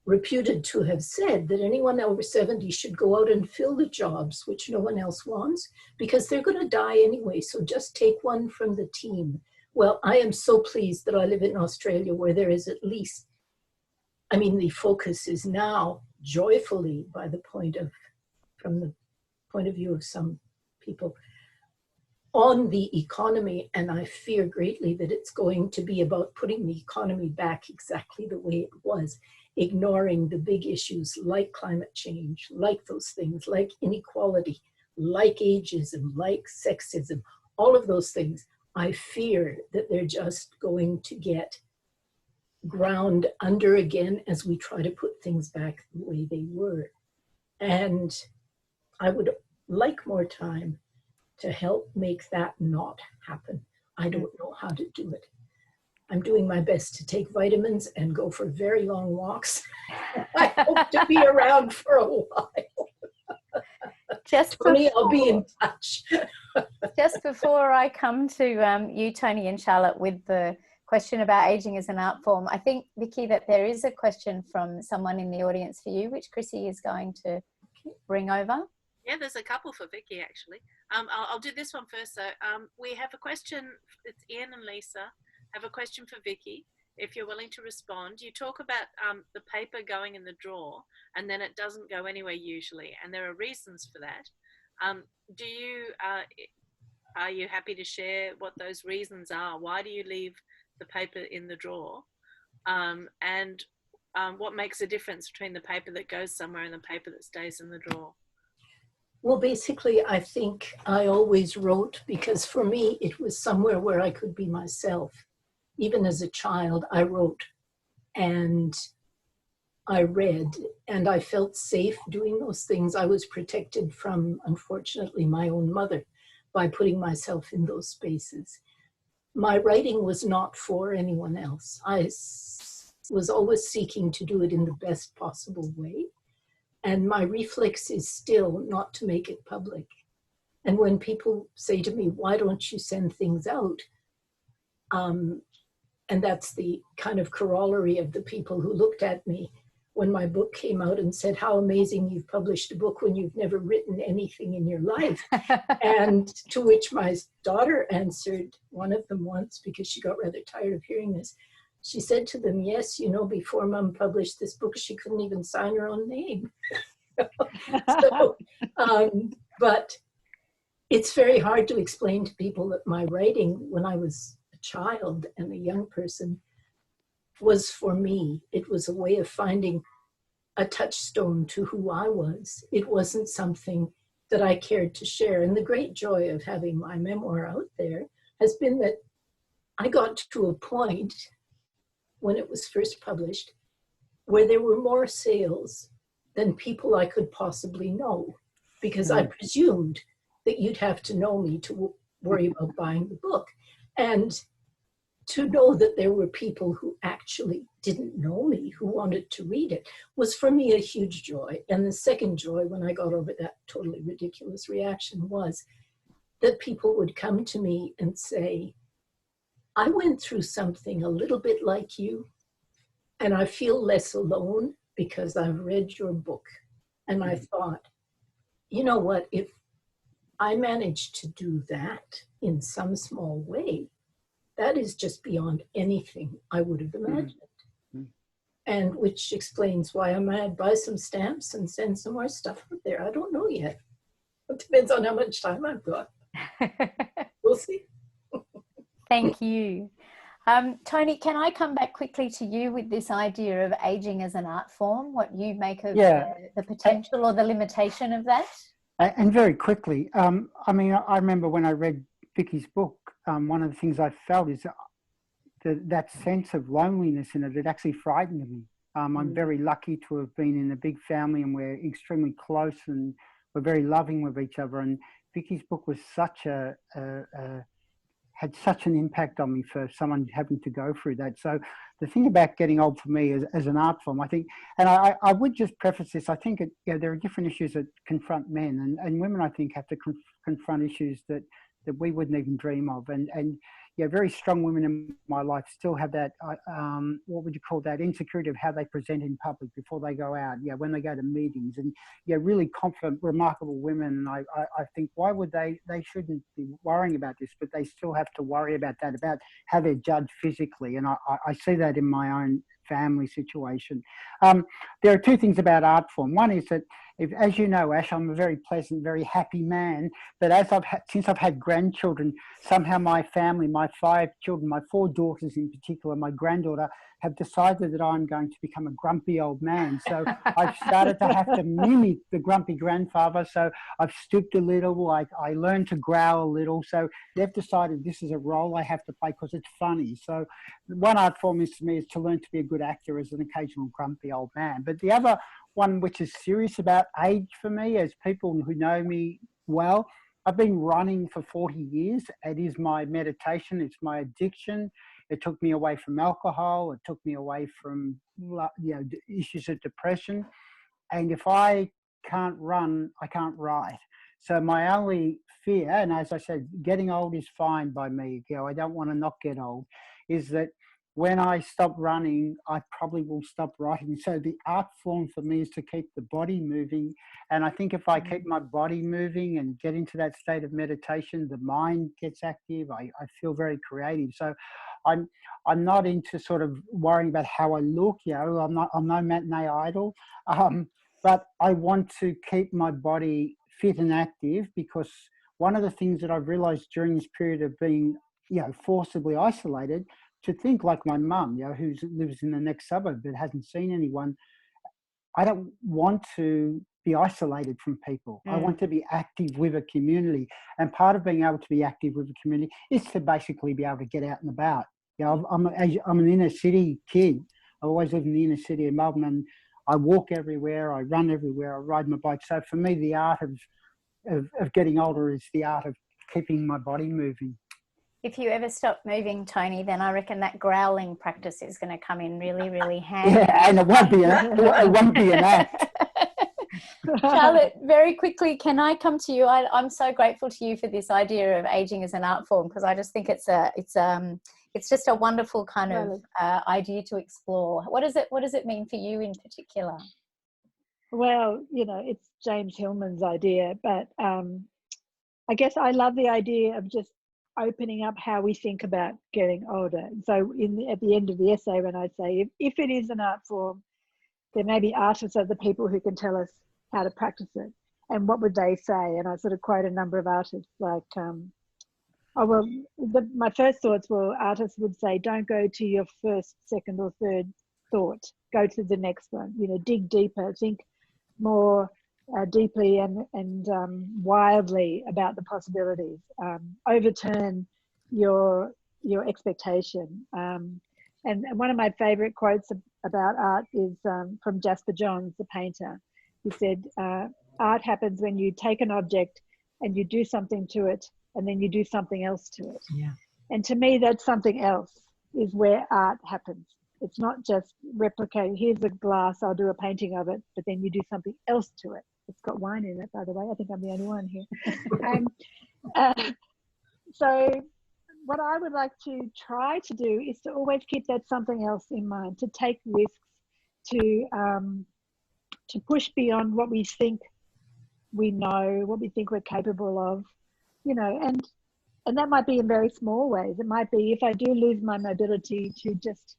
reputed to have said that anyone over 70 should go out and fill the jobs which no one else wants, because they're going to die anyway, so just take one from the team. Well, I am so pleased that I live in Australia, where there is at least, I mean, the focus is now joyfully from the point of view of some people, on the economy. And I fear greatly that it's going to be about putting the economy back exactly the way it was, ignoring the big issues like climate change, like those things, like inequality, like ageism, like sexism, all of those things. I fear that they're just going to get ground under again as we try to put things back the way they were. And I would like more time to help make that not happen. I don't know how to do it. I'm doing my best to take vitamins and go for very long walks. I hope to be around for a while. Tony, I'll be in touch. Just before I come to you, Tony and Charlotte, with the question about aging as an art form, I think, Vicky, that there is a question from someone in the audience for you, which Chrissy is going to bring over. Yeah, there's a couple for Vicky, actually. I'll do this one first. So we have a question. It's Ian and Lisa have a question for Vicky. if you're willing to respond. You talk about the paper going in the drawer and then it doesn't go anywhere usually, and there are reasons for that. Are you happy to share what those reasons are? Why do you leave the paper in the drawer? And what makes a difference between the paper that goes somewhere and the paper that stays in the drawer? Well, basically, I think I always wrote because for me, it was somewhere where I could be myself. Even as a child, I wrote and I read, and I felt safe doing those things. I was protected from, unfortunately, my own mother by putting myself in those spaces. My writing was not for anyone else. I was always seeking to do it in the best possible way. And my reflex is still not to make it public. And when people say to me, why don't you send things out? And that's the kind of corollary of the people who looked at me when my book came out and said, how amazing you've published a book when you've never written anything in your life. And to which my daughter answered, one of them once, because she got rather tired of hearing this, she said to them, yes, you know, before Mom published this book, she couldn't even sign her own name. So, but it's very hard to explain to people that my writing when I was a child and a young person was for me. It was a way of finding a touchstone to who I was. It wasn't something that I cared to share. And the great joy of having my memoir out there has been that I got to a point when it was first published where there were more sales than people I could possibly know, because I presumed that you'd have to know me to worry about buying the book. And to know that there were people who actually didn't know me, who wanted to read it, was for me a huge joy. And the second joy, when I got over that totally ridiculous reaction, was that people would come to me and say, I went through something a little bit like you, and I feel less alone because I've read your book. And I thought, you know what, if I managed to do that in some small way, that is just beyond anything I would have imagined. And which explains why I might buy some stamps and send some more stuff out there. I don't know yet. It depends on how much time I've got. We'll see. Thank you. Tony, can I come back quickly to you with this idea of aging as an art form, what you make of the potential or the limitation of that? And very quickly, I mean, I remember when I read Vicky's book, one of the things I felt is that sense of loneliness in it, it actually frightened me. I'm very lucky to have been in a big family and we're extremely close and we're very loving with each other. And Vicky's book was such had such an impact on me for someone having to go through that. So the thing about getting old for me as an art form, I think, and I would just preface this, I think there are different issues that confront men and women, I think, have to confront issues that we wouldn't even dream of. And very strong women in my life still have that, what would you call that, insecurity of how they present in public before they go out, when they go to meetings. And really confident, remarkable women. And I think, why would they shouldn't be worrying about this, but they still have to worry about that, about how they're judged physically. And I see that in my own family situation. There are two things about art form. One is that, as you know, Ash, I'm a very pleasant, very happy man. But since I've had grandchildren, somehow my family, my 5 children, my 4 daughters in particular, my granddaughter, have decided that I'm going to become a grumpy old man. So I've started to have to mimic the grumpy grandfather. So I've stooped a little, I learned to growl a little. So they've decided this is a role I have to play because it's funny. So one art form is to me is to learn to be a good actor as an occasional grumpy old man. But the other one which is serious about age for me, as people who know me well, I've been running for 40 years. It is my meditation. It's my addiction. It took me away from alcohol. It took me away from issues of depression. And if I can't run, I can't write. So my only fear, and as I said, getting old is fine by me. I don't want to not get old, is that when I stop running, I probably will stop writing. So the art form for me is to keep the body moving. And I think if I keep my body moving and get into that state of meditation, the mind gets active. I feel very creative. So I'm not into sort of worrying about how I look. I'm no matinee idol. But I want to keep my body fit and active, because one of the things that I've realized during this period of being, forcibly isolated, to think like my mum, who lives in the next suburb but hasn't seen anyone. I don't want to be isolated from people. I want to be active with a community. And part of being able to be active with a community is to basically be able to get out and about. I'm an inner city kid. I always lived in the inner city of Melbourne, and I walk everywhere, I run everywhere, I ride my bike. So for me, the art of getting older is the art of keeping my body moving. If you ever stop moving, Tony, then I reckon that growling practice is going to come in really, really handy. Yeah, and it won't be an act. Charlotte, very quickly, can I come to you? I'm so grateful to you for this idea of aging as an art form, because I just think it's just a wonderful kind of idea to explore. What does it mean for you in particular? Well, it's James Hillman's idea, but I guess I love the idea of just opening up how we think about getting older. So at the end of the essay, when I say if it is an art form, there may be artists are the people who can tell us how to practice it. And what would they say? And I sort of quote a number of artists like, my first thoughts were artists would say, don't go to your first, second or third thought, go to the next one, dig deeper, think more deeply and wildly about the possibilities, overturn your expectation. And one of my favorite quotes about art is from Jasper Johns, the painter. He said, art happens when you take an object and you do something to it, and then you do something else to it. Yeah. And to me, that something else is where art happens. It's not just replicate, here's a glass, I'll do a painting of it, but then you do something else to it. It's got wine in it, by the way. I think I'm the only one here. So what I would like to try to do is to always keep that something else in mind, to take risks, to push beyond what we think we know, what we think we're capable of, and that might be in very small ways. It might be if I do lose my mobility, to just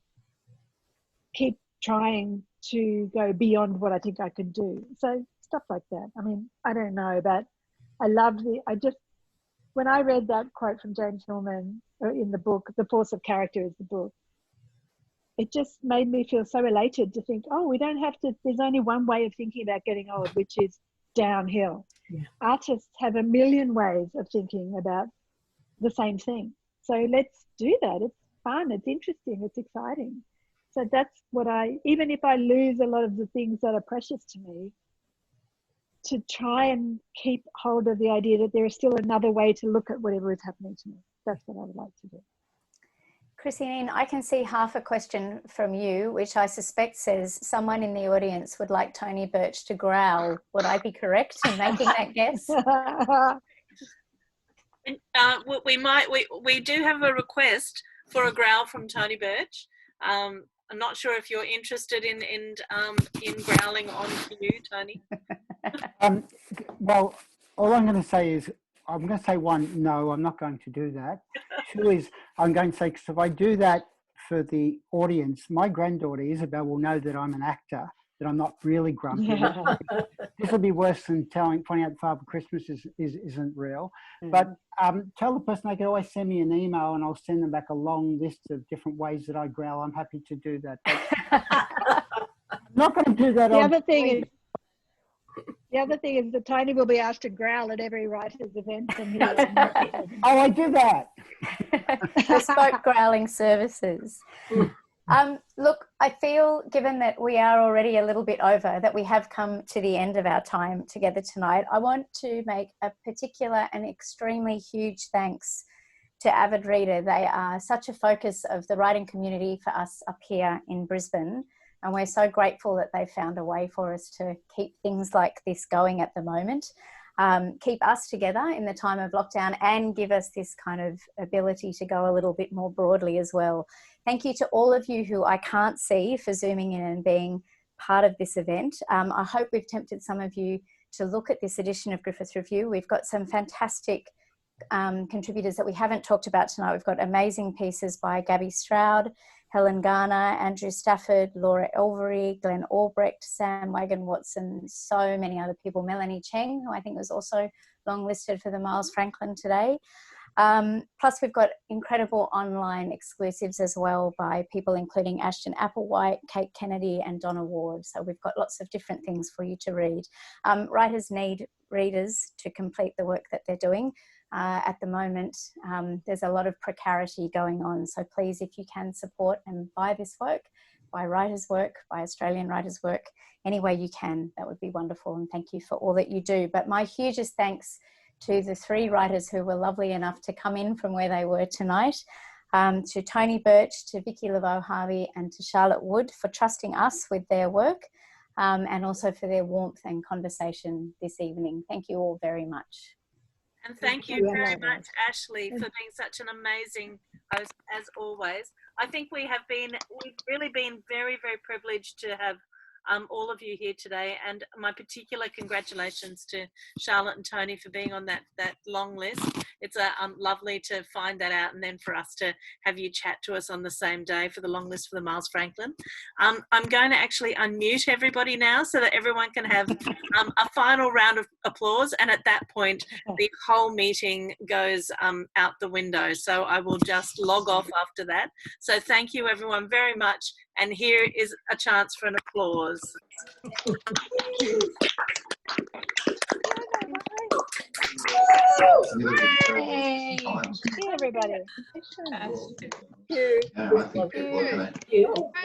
keep trying to go beyond what I think I can do. So stuff like that. I mean, I don't know, but when I read that quote from James Hillman in the book, The Force of Character is the book, it just made me feel so elated to think, we don't have to, there's only one way of thinking about getting old, which is downhill. Yeah. Artists have a million ways of thinking about the same thing. So let's do that. It's fun, it's interesting, it's exciting. So that's what even if I lose a lot of the things that are precious to me, to try and keep hold of the idea that there is still another way to look at whatever is happening to me. That's what I would like to do. Christine, I can see half a question from you, which I suspect says someone in the audience would like Tony Burch to growl. Would I be correct in making that guess? We do have a request for a growl from Tony Burch. I'm not sure if you're interested in growling on you, Tony. Well, all I'm going to say is, I'm going to say one, no, I'm not going to do that. Two is, I'm going to say, because if I do that for the audience, my granddaughter Isabel will know that I'm an actor, that I'm not really grumpy. Yeah. This will be worse than pointing out Father Christmas isn't real. But tell the person they can always send me an email and I'll send them back a long list of different ways that I growl. I'm happy to do that. I'm not going to do that. The other thing is that Tony will be asked to growl at every writer's event. Oh, I do that. Bespoke growling services. Look, I feel, given that we are already a little bit over, that we have come to the end of our time together tonight, I want to make a particular and extremely huge thanks to Avid Reader. They are such a focus of the writing community for us up here in Brisbane. And we're so grateful that they found a way for us to keep things like this going at the moment. keep us together in the time of lockdown and give us this kind of ability to go a little bit more broadly as well. Thank you to all of you who I can't see for zooming in and being part of this event. I hope we've tempted some of you to look at this edition of Griffith Review. We've got some fantastic contributors that we haven't talked about tonight. We've got amazing pieces by Gabbie Stroud, Helen Garner, Andrew Stafford, Laura Elvery, Glenn Albrecht, Sam Wagan Watson, so many other people, Melanie Cheng, who I think was also long listed for the Miles Franklin today. Plus we've got incredible online exclusives as well by people including Ashton Applewhite, Kate Kennedy and Donna Ward. So we've got lots of different things for you to read. Writers need readers to complete the work that they're doing. At the moment, there's a lot of precarity going on. So please, if you can support and buy this work, buy writers' work, buy Australian writers' work, any way you can, that would be wonderful. And thank you for all that you do. But my hugest thanks to the 3 writers who were lovely enough to come in from where they were tonight, to Tony Birch, to Vicki Laveau-Harvie and to Charlotte Wood for trusting us with their work, and also for their warmth and conversation this evening. Thank you all very much. And thank you very much, Ashley, for being such an amazing host, as always. I think we've really been very, very privileged to have all of you here today, and my particular congratulations to Charlotte and Tony for being on that long list. It's lovely to find that out, and then for us to have you chat to us on the same day for the long list for the Miles Franklin. I'm going to actually unmute everybody now so that everyone can have a final round of applause, and at that point the whole meeting goes out the window. So I will just log off after that. So thank you everyone very much, and here is a chance for an applause. Hey, everybody. Thank you. I think people are going to.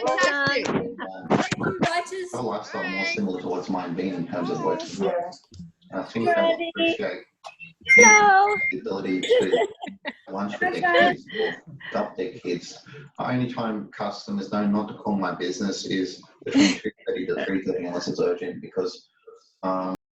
Well done. A lifestyle more similar to what's mine been in terms of working hard. And I think they'll appreciate the ability to lunch with their kids or dump their kids. My only time customers know not to call my business is between 2:30 to 3:30 unless it's urgent, because